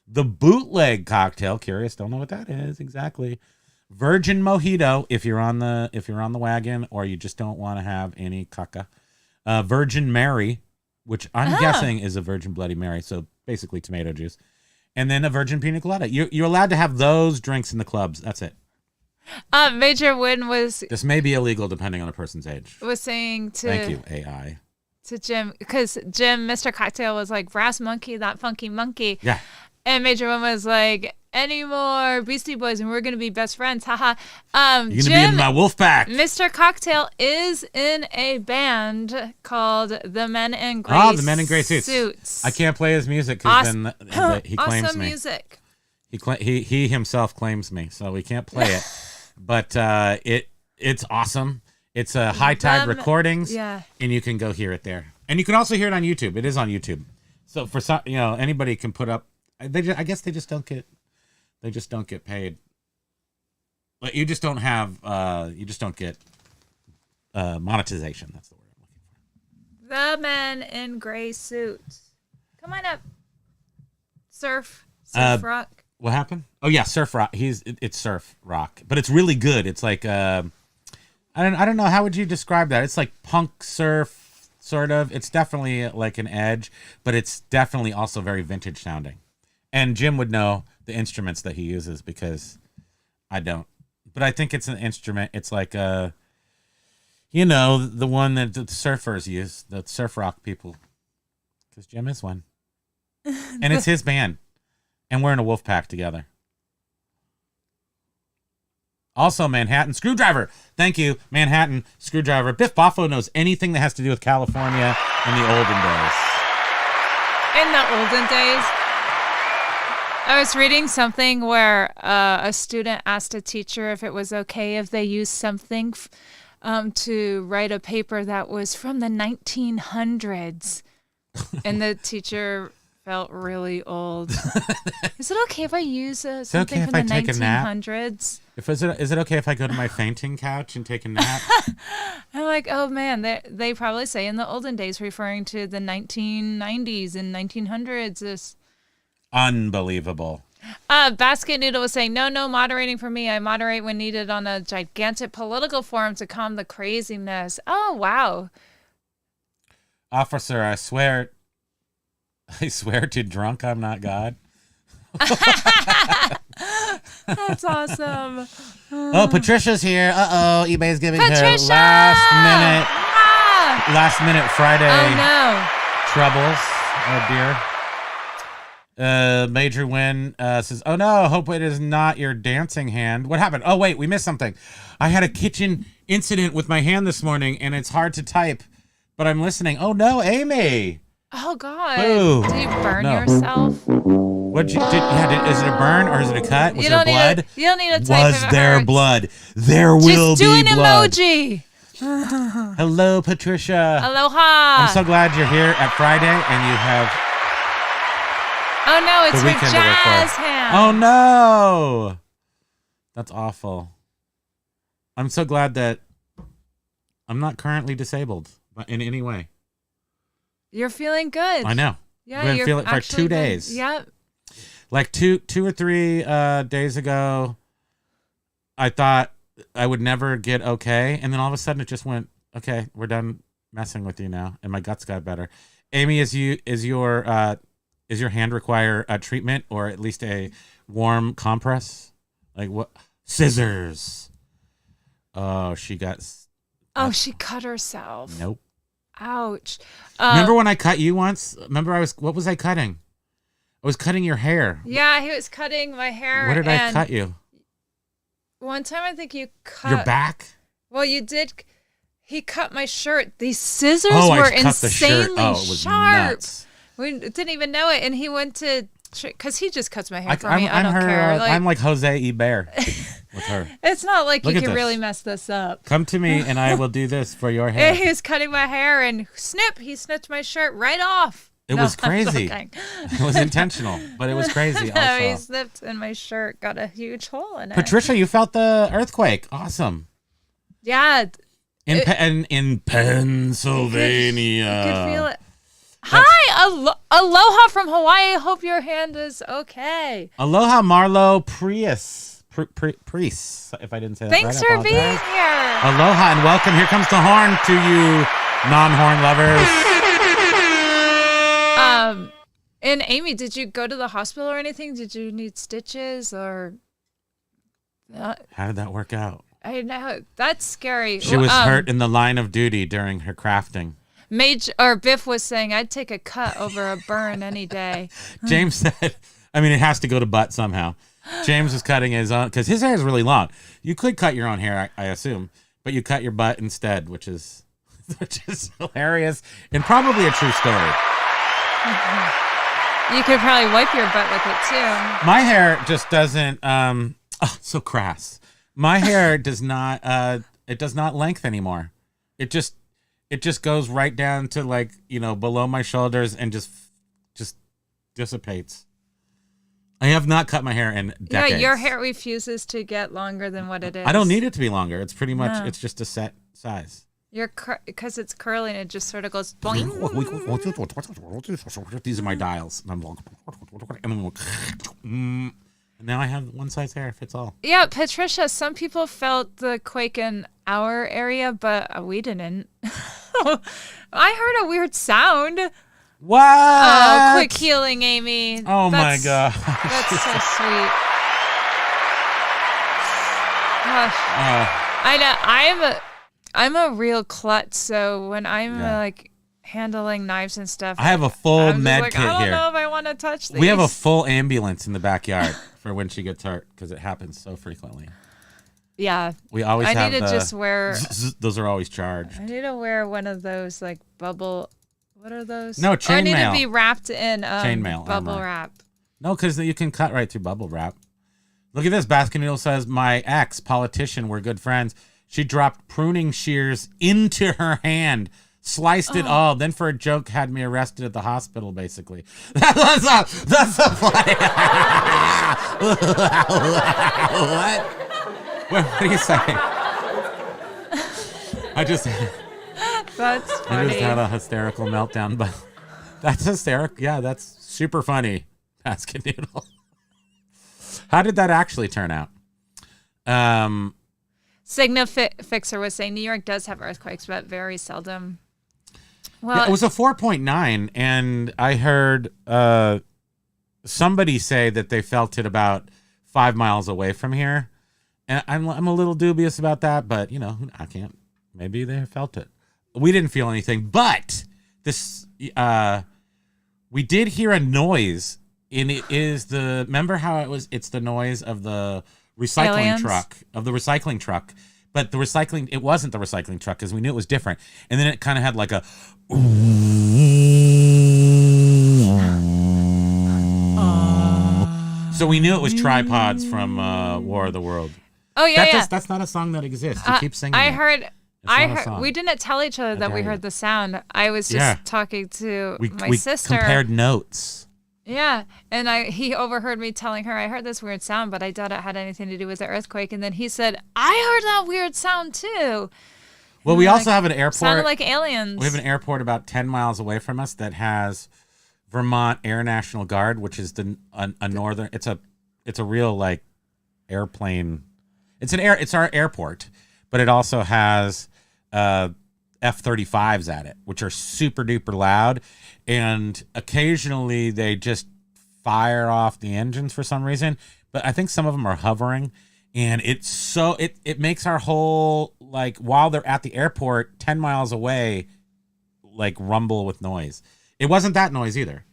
The bootleg cocktail, curious, don't know what that is exactly. Virgin mojito, if you're on the wagon or you just don't want to have any caca. Virgin Mary, which I'm guessing is a Virgin Bloody Mary, so basically tomato juice. And then a Virgin Pina Colada. You're allowed to have those drinks in the clubs. That's it. Major Win was... This may be illegal depending on a person's age. Was saying to... Thank you, AI. To Jim, because Jim, Mr. Cocktail, was like, Brass Monkey, that funky monkey. Yeah. And Major Win was like, any more Beastie Boys and we're going to be best friends. Haha. You're going to be in my wolf pack. Mr. Cocktail is in a band called The Men in Gray Suits. Oh, The Men in Gray Suits. I can't play his music because then he claims awesome me. Music. He himself claims me, so we can't play it. but it's awesome. It's a High Tide Recordings, yeah, and you can go hear it there. And you can also hear it on YouTube. It is on YouTube. So for some, anybody can put up. I guess they just don't get paid. But you just don't have. You just don't get monetization. That's the word I'm looking for. The men in gray suits. Come on up. Surf rock. What happened? Oh yeah, surf rock. It's surf rock, but it's really good. It's like I don't know, how would you describe that? It's like punk surf sort of. It's definitely like an edge, but it's definitely also very vintage sounding. And Jim would know the instruments that he uses because I don't. But I think it's an instrument. It's like the one that the surfers use, the surf rock people. Because Jim is one. And it's his band. And we're in a wolf pack together. Also, Manhattan Screwdriver. Thank you, Manhattan Screwdriver. Biff Boffo knows anything that has to do with California in the olden days. In the olden days? I was reading something where a student asked a teacher if it was okay if they used something to write a paper that was from the 1900s. And the teacher felt really old. Is it okay if I use something from the 1900s? Is it okay if I go to my fainting couch and take a nap? I'm like, oh man, they probably say in the olden days, referring to the 1990s and 1900s. Is unbelievable. Basket Noodle was saying, no moderating for me. I moderate when needed on a gigantic political forum to calm the craziness. Oh wow. Officer, I swear to drunk I'm not God. That's awesome. Oh, Patricia's here. eBay's giving Patricia! her last minute Friday troubles. Oh dear. Major Win says, oh no, hope it is not your dancing hand. What happened? Oh wait, we missed something. I had a kitchen incident with my hand this morning and it's hard to type, but I'm listening. Oh no, Amy. Oh God! Ooh. Did you burn yourself? Is it a burn or is it a cut? Was there blood? You don't need to type. Was there blood? There will be blood. Just do an emoji. Hello, Patricia. Aloha. I'm so glad you're here at Friday and you have. Oh no, it's her jazz hand. Oh no, that's awful. I'm so glad that I'm not currently disabled in any way. You're feeling good. I know. Yeah, I've been feeling it for 2 days. Yep. Like two or three days ago, I thought I would never get okay, and then all of a sudden it just went, okay, we're done messing with you now, and my guts got better. Amy, is your hand require a treatment or at least a warm compress? Like what? Scissors. Oh, she got. Oh, she cut herself. Nope. Ouch. Remember when I cut you once? What was I cutting? I was cutting your hair. Yeah, he was cutting my hair. What did I cut you? One time I think you cut. Your back? Well, you did. He cut my shirt. These scissors were insanely sharp. Nuts. We didn't even know it. And he went to, because he just cuts my hair for me. I don't care. I'm like Jose Ebert with her. It's not like you can really mess this up. Come to me and I will do this for your hair. He was cutting my hair and he snipped my shirt right off. It was crazy. It was intentional, but it was crazy also. He snipped and my shirt got a huge hole in it. Patricia, you felt the earthquake. Awesome. Yeah. In Pennsylvania. You could feel it. Hi, aloha from Hawaii. Hope your hand is okay. Aloha, Marlo Prius, if I didn't say that right. Thanks for being here. Aloha and welcome. Here comes the horn to you non-horn lovers. And Amy, did you go to the hospital or anything? Did you need stitches or? How did that work out? I know. That's scary. She was hurt in the line of duty during her crafting. Biff was saying, I'd take a cut over a burn any day. James said, it has to go to butt somehow. James was cutting his own, because his hair is really long. You could cut your own hair, I assume, but you cut your butt instead, which is hilarious and probably a true story. You could probably wipe your butt with it, too. My hair just doesn't, so crass. My hair does not it does not length anymore. It just goes right down to like, below my shoulders and just dissipates. I have not cut my hair in decades. Yeah, your hair refuses to get longer than what it is. I don't need it to be longer. It's pretty much it's just a set size. Because it's curly and it just sort of goes boing. These are my dials. And now I have one size hair fits all. Yeah, Patricia, some people felt the quake in our area, but we didn't. I heard a weird sound. What? Oh, quick healing, Amy. Oh, my God. That's so sweet. Gosh. I know. I'm a real klutz, so when I'm like handling knives and stuff, I have a full I'm med like, kit I don't here. know if I want to touch these. We have a full ambulance in the backyard for when she gets hurt because it happens so frequently. Yeah. We always have I need to just wear. Those are always charged. I need to wear one of those like bubble. What are those? No, chainmail. I need to be wrapped in Chainmail bubble armor. wrap. No, because you can cut right through bubble wrap. Look at this. Baskin Noodle says, my ex politician, we're good friends. She dropped pruning shears into her hand, sliced it all, then for a joke had me arrested at the hospital, basically. That's so funny. What do you say? That's funny. I just had a hysterical meltdown, but that's hysterical. Yeah, that's super funny. Baskin Noodle. How did that actually turn out? Signa Fixer was saying New York does have earthquakes, but very seldom. Well, yeah, it was a 4.9, and I heard somebody say that they felt it about 5 miles away from here. And I'm a little dubious about that, but I can't. Maybe they felt it. We didn't feel anything, but this we did hear a noise, and it is remember how it was? It's the noise of the recycling truck, but it wasn't the recycling truck because we knew it was different. And then it kind of had like a so we knew it was Tripods from War of the World. Oh yeah, that's not a song that exists. You keep singing. I heard. We didn't tell each other that we heard the sound. I was just talking to my sister. We compared notes. Yeah, and he overheard me telling her I heard this weird sound, but I doubt it had anything to do with the earthquake. And then he said, I heard that weird sound too. Well, we also have an airport. Sounded like aliens. We have an airport about 10 miles away from us that has Vermont Air National Guard, which is a northern. It's a real like airplane. It's our airport, but it also has F-35s at it, which are super duper loud, and occasionally they just fire off the engines for some reason, but I think some of them are hovering, and it makes our whole, like, while they're at the airport 10 miles away, like, rumble with noise. It wasn't that noise either.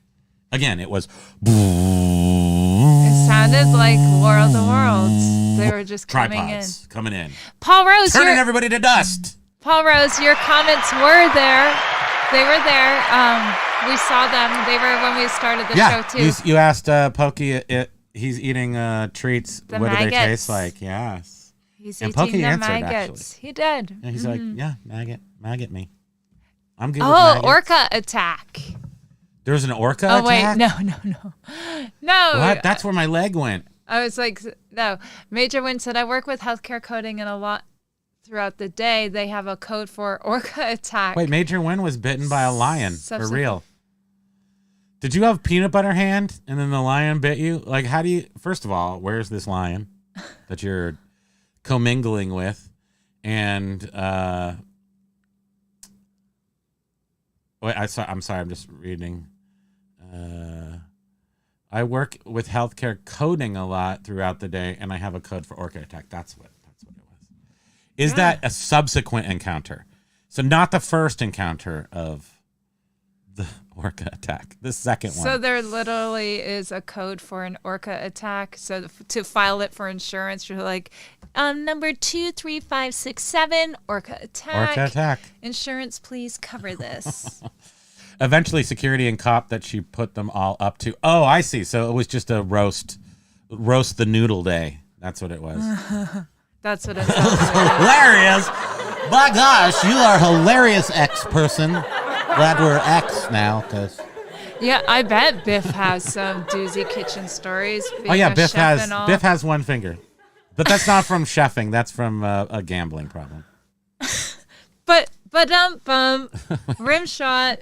Again, it was it sounded like War of the Worlds. They were just coming in. Paul Rose, turning everybody to dust. Paul Rose, your comments were there. They were there. We saw them. They were when we started the show, too. You asked Pokey, he's eating treats. What do they taste like? Yes. He's and eating Pokey the answered, maggots. actually. He did. And he's like, yeah, maggot me. I'm good with maggots. Orca attack. There was an orca attack? Oh, wait. No. What? That's where my leg went. I was like, no. Major Wynn said, I work with healthcare coding, and a lot throughout the day, they have a code for orca attack. Wait, Major Wynn was bitten by a lion. For real. Did you have peanut butter hand and then the lion bit you? Like, how do you... First of all, where's this lion that you're commingling with? And... Wait, I'm sorry. I'm just reading. I work with healthcare coding a lot throughout the day, and I have a code for orca attack. That's what it was. Is that a subsequent encounter? So not the first encounter of the orca attack, the second one. So there literally is a code for an orca attack. So to file it for insurance, you're like, number 23567, orca attack. Orca attack. Insurance, please cover this. Eventually, security and cop that she put them all up to. Oh, I see. So it was just a roast the noodle day. That's what it was. That's what it sounds like. Hilarious. My gosh, you are hilarious, X person. Glad we're X now, because. Yeah, I bet Biff has some doozy kitchen stories. Oh yeah, Biff has one finger, but that's not from chefing. That's from a gambling problem. But bum rim shot.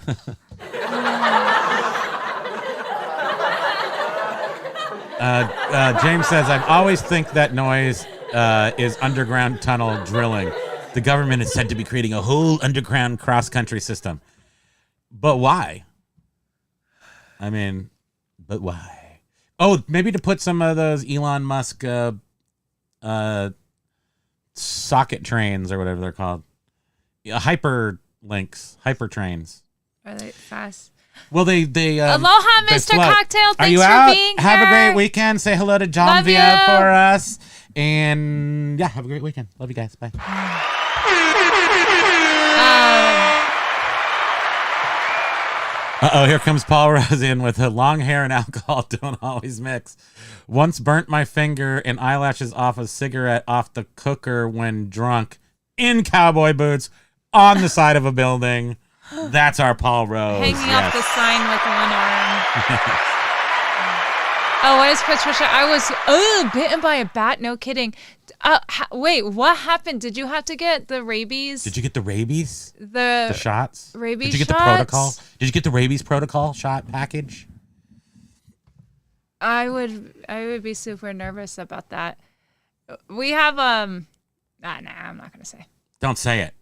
James says, "I've always think that noise is underground tunnel drilling. The government is said to be creating a whole underground cross-country system. But why? I mean, but why? Oh, maybe to put some of those Elon Musk socket trains or whatever they're called. Hyperlinks, hyper trains. Are they fast? Well, they Aloha, Mr. Cocktail. Thanks Are you for out? being Have here. a great weekend. Say hello to John Love Via you. for us. And yeah, have a great weekend. Love you guys. Bye. Uh-oh, here comes Paul Rosian with her long hair and alcohol don't always mix. Once burnt my finger and eyelashes off a cigarette off the cooker when drunk in cowboy boots on the side of a building. That's our Paul Rose. Hanging up the sign with one arm. Oh, what is Patricia? I was bitten by a bat. No kidding. Wait, what happened? Did you have to get the rabies? Did you get the rabies? The shots? Rabies Did you get shots? the protocol? Did you get the rabies protocol shot package? I would be super nervous about that. We have nah, I'm not gonna say. Don't say it.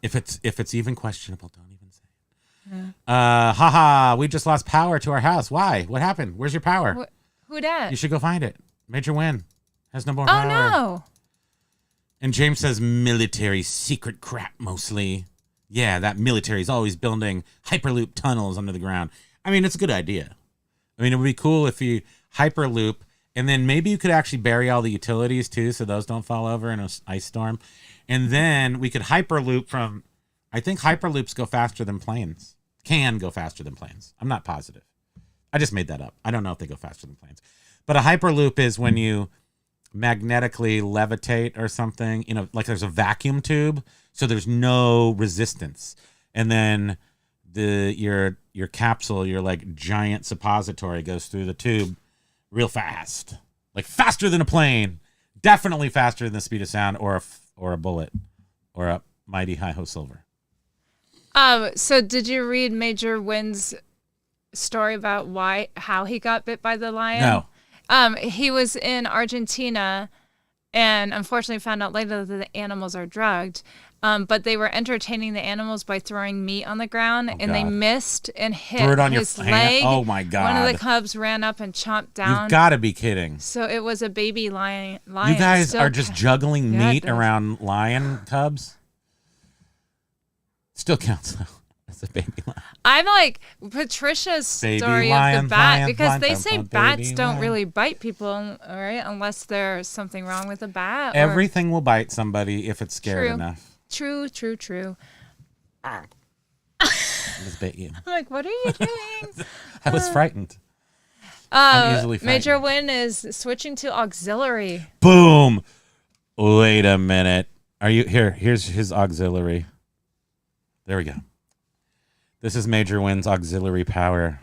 If it's even questionable, don't even say it. Haha, we just lost power to our house. Why? What happened? Where's your power? Who dat? You should go find it. Major Win has no more Oh power. no. And James says military secret crap mostly. Yeah, that military is always building hyperloop tunnels under the ground. I mean, it's a good idea. I mean, it would be cool if you hyperloop, and then maybe you could actually bury all the utilities too, so those don't fall over in an ice storm. And then we could hyperloop from, I think hyperloops go faster than planes. Can go faster than planes. I'm not positive. I just made that up. I don't know if they go faster than planes. But a hyperloop is when you magnetically levitate or something, like there's a vacuum tube, so there's no resistance. And then your capsule, your like giant suppository goes through the tube real fast. Like faster than a plane. Definitely faster than the speed of sound or a bullet or a mighty Hi-Ho Silver. So did you read Major Win's story about how he got bit by the lion? No. He was in Argentina and unfortunately found out later that the animals are drugged. But they were entertaining the animals by throwing meat on the ground, and they missed and hit Threw it on his your leg. hand? Oh my God. One of the cubs ran up and chomped down. You've got to be kidding. So it was a baby lion. You guys are just juggling meat it does. around lion cubs? Still counts though. As a baby lion. I'm like Patricia's Baby story lion, of the bat lion, because lion, they lion, say lion, bats baby don't lion. really bite people, all right? Unless there's something wrong with the bat. Everything will bite somebody if it's scared True. enough. True. I just bit you. I'm like, what are you doing? I was frightened. I'm easily frightened. Major Win is switching to auxiliary. Boom. Wait a minute. Are you here? Here's his auxiliary. There we go. This is Major Win's auxiliary power.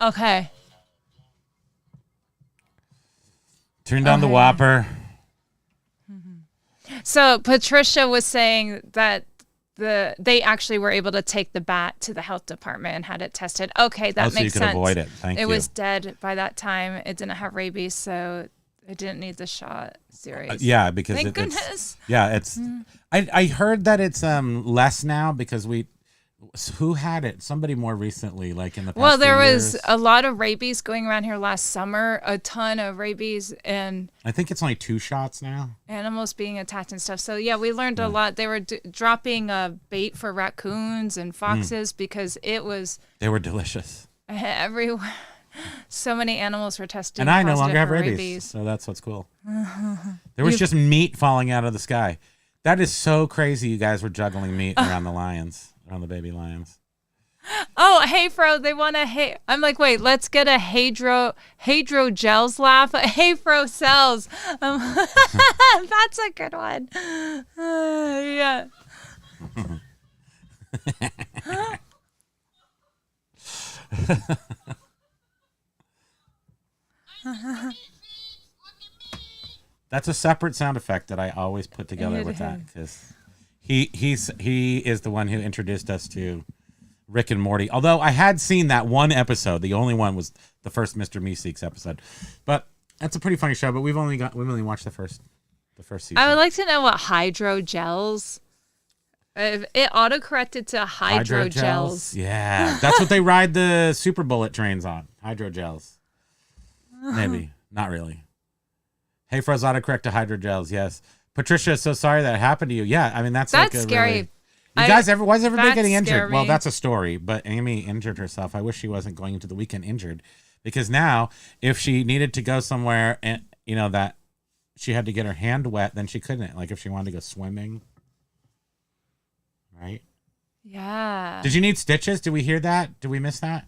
Okay. Turn down the whopper. So Patricia was saying that they actually were able to take the bat to the health department and had it tested. Okay, that so you makes could sense. avoid it. Thank you. It was dead by that time. It didn't have rabies, so it didn't need the shot series. Yeah, because Thank it's goodness. yeah, it's. I heard that it's less now because who had it? Somebody more recently, like in the past. Well, there few was years. a lot of rabies going around here last summer. A ton of rabies and I think it's only 2 shots now. animals being attacked and stuff. So yeah, we learned a lot. They were dropping bait for raccoons and foxes because it was They were delicious. everywhere. So many animals were tested. And I no positive longer have for rabies, so that's what's cool. There was just meat falling out of the sky. That is so crazy. You guys were juggling meat around the lions, around the baby lions. Oh, hey, Fro, they want to I'm like, wait, let's get a Hadro Gels laugh. Hey, Fro sells. That's a good one. Yeah. That's a separate sound effect that I always put together with that because he is the one who introduced us to Rick and Morty. Although I had seen that one episode, the only one was the first Mr. Meeseeks episode, but that's a pretty funny show. But we've only watched the first season. I would like to know what hydrogels. It autocorrected to hydrogels. Yeah, that's what they ride the super bullet trains on. Hydrogels. Maybe not really. Hey, Froz, autocorrect to hydrogels. Yes, Patricia. So sorry that happened to you. Yeah, I mean that's like scary. Really, you guys why is everybody getting injured? Me. Well, that's a story. But Amy injured herself. I wish she wasn't going into the weekend injured, because now if she needed to go somewhere and that she had to get her hand wet, then she couldn't. Like if she wanted to go swimming. Right? Yeah. Did you need stitches? Did we hear that? Did we miss that?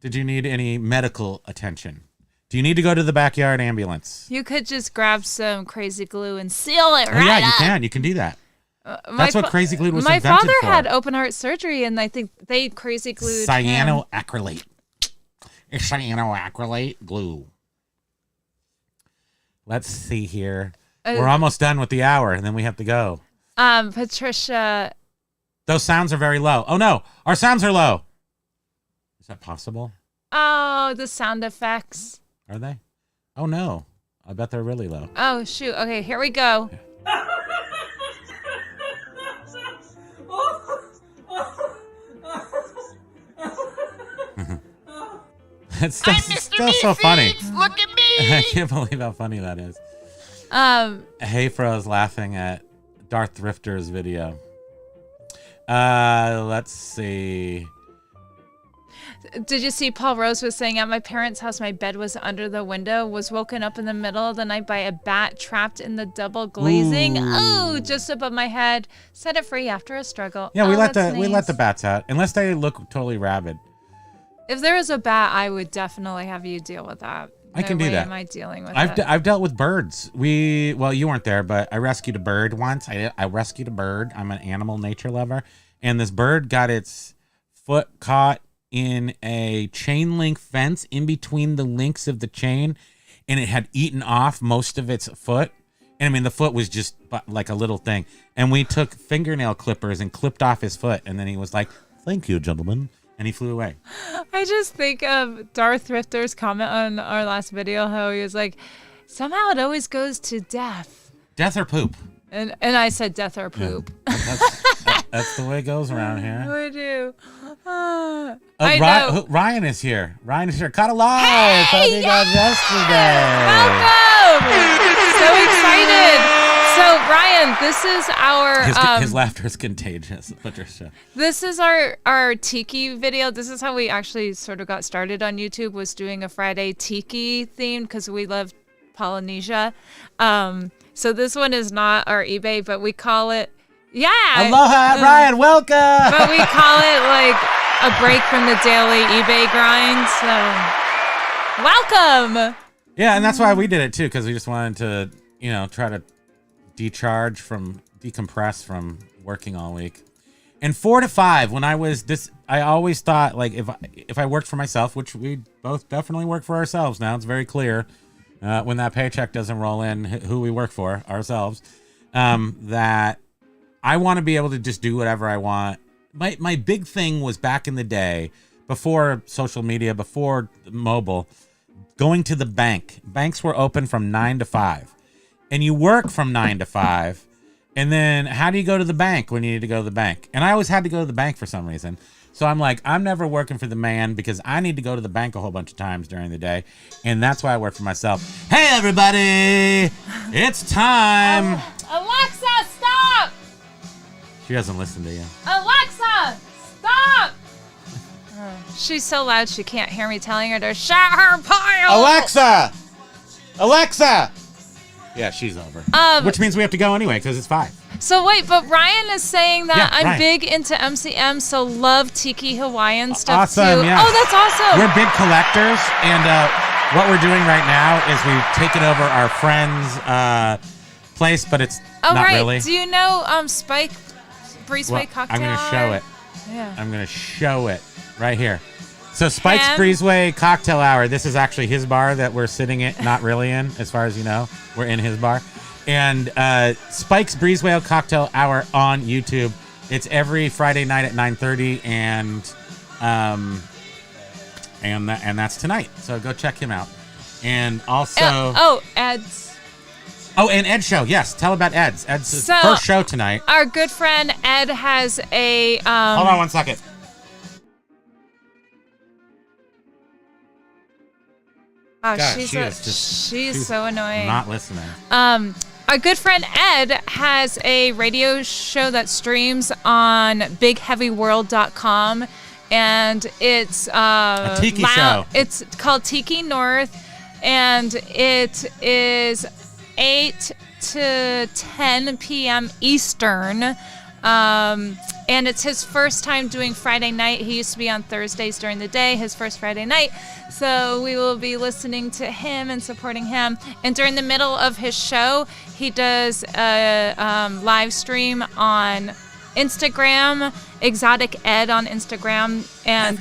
Did you need any medical attention? Do you need to go to the backyard ambulance? You could just grab some crazy glue and seal it right Oh, yeah, up. you can. You can do that. That's what crazy glue was invented for. My father had open heart surgery, and I think they crazy glued cyanoacrylate. It's cyanoacrylate glue. Let's see here. We're almost done with the hour, and then we have to go. Patricia... Those sounds are very low. Oh, no. Our sounds are low. Is that possible? Oh, the sound effects. Are they? Oh, no. I bet they're really low. Oh, shoot. Okay, here we go. It's still so funny. Look at me. I can't believe how funny that is. Hey Fro's laughing at Darth Thrifter's video. Let's see. Did you see Paul Rose was saying at my parents' house my bed was under the window, was woken up in the middle of the night by a bat trapped in the double glazing. Oh, just above my head. Set it free after a struggle. Yeah, we let the bats out unless they look totally rabid. If there was a bat, I would definitely have you deal with that. I can do that. Am I dealing with I've dealt with birds. You weren't there, but I rescued a bird once. I rescued a bird. I'm an animal nature lover, and this bird got its foot caught in a chain link fence in between the links of the chain, and it had eaten off most of its foot. And I mean, the foot was just like a little thing. And we took fingernail clippers and clipped off his foot, and then he was like, "Thank you, gentlemen." And he flew away. I just think of Darth Thrifter's comment on our last video, how he was like, somehow it always goes to death. Death or poop. And I said death or poop. Yeah. That's the way it goes around here. We do. I know. Ryan is here. Caught alive. How did you guys yesterday? Welcome. So excited. So, Ryan, this is our... his laughter is contagious, Patricia. This is our Tiki video. This is how we actually sort of got started on YouTube, was doing a Friday Tiki theme because we love Polynesia. So this one is not our eBay, but we call it... Yeah! Aloha, Ryan, welcome! But we call it like a break from the daily eBay grind, so... Welcome! Yeah, and that's why we did it, too, because we just wanted to, try to decompress from working all week. And 4 to 5, when I was I always thought, like, if I worked for myself, which we both definitely work for ourselves now, it's very clear when that paycheck doesn't roll in, who we work for, ourselves, that I want to be able to just do whatever I want. My big thing was back in the day, before social media, before mobile, going to the bank. Banks were open from 9 to 5. And you work from 9 to 5. And then how do you go to the bank when you need to go to the bank? And I always had to go to the bank for some reason. So I'm like, I'm never working for the man because I need to go to the bank a whole bunch of times during the day. And that's why I work for myself. Hey, everybody. It's time. Alexa, stop. She doesn't listen to you. Alexa, stop. She's so loud she can't hear me telling her to shut her pile. Alexa. Yeah, she's over. Which means we have to go anyway because it's 5. So wait, but Ryan is saying that Yeah, I'm Ryan. big into MCM, so love Tiki Hawaiian stuff Awesome, too. yeah. Oh, that's awesome. We're big collectors, and what we're doing right now is we've taken over our friend's place, but it's not right. really. Do you know Spike Breezeway Well, cocktail? I'm going to show hour? it. Yeah. I'm going to show it right here. So Spike's Ham. Breezeway Cocktail Hour. This is actually his bar that we're sitting in, not really in, as far as you know. We're in his bar. And Spike's Breezeway Cocktail Hour on YouTube. It's every Friday night at 9:30, and that's tonight. So go check him out. And also, Ed's. Oh, and Ed's show. Yes, tell about Ed's. Ed's first show tonight. Our good friend Ed has a. Hold on one second. Oh, God, she's so annoying. Not listening. Our good friend Ed has a radio show that streams on bigheavyworld.com, and it's a Tiki show. It's called Tiki North, and it is 8 to 10 p.m. Eastern. And it's his first time doing Friday night. He used to be on Thursdays during the day, his first Friday night. So we will be listening to him and supporting him. And during the middle of his show, he does a live stream on Instagram, Exotic Ed on Instagram. And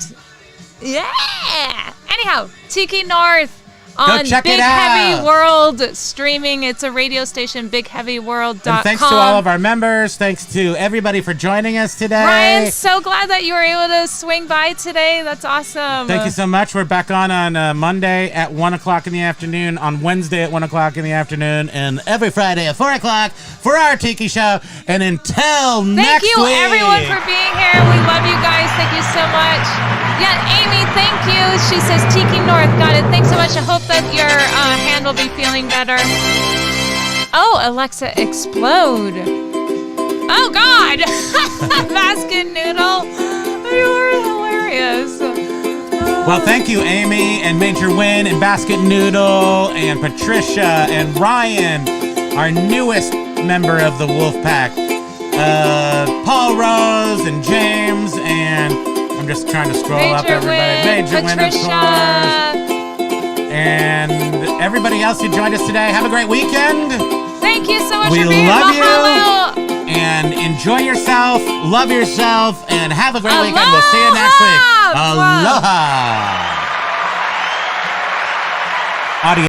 yeah! Anyhow, Tiki North. On check Big it out. Heavy World streaming. It's a radio station, bigheavyworld.com. And thanks to all of our members. Thanks to everybody for joining us today. Ryan, so glad that you were able to swing by today. That's awesome. Thank you so much. We're back on Monday at 1 o'clock in the afternoon, on Wednesday at 1 o'clock in the afternoon, and every Friday at 4 o'clock for our Tiki show. And until next week. Thank you, everyone, for being here. We love you guys. Thank you so much. Yeah, Amy, thank you. She says Tiki North. Got it. Thanks so much. I hope that your hand will be feeling better. Oh, Alexa, explode. Oh, God. Basket Noodle. You are hilarious. Well, thank you, Amy, and Major Win, and Basket Noodle, and Patricia, and Ryan, our newest member of the Wolf Pack. Paul Rose, and James, and I'm just trying to scroll up everybody. Major Win, of course. And everybody else who joined us today, have a great weekend. Thank you so much we for being here. love Mahalo. you. And enjoy yourself, love yourself, and have a great Aloha. weekend. We'll see you next week. Aloha. Aloha. Audio.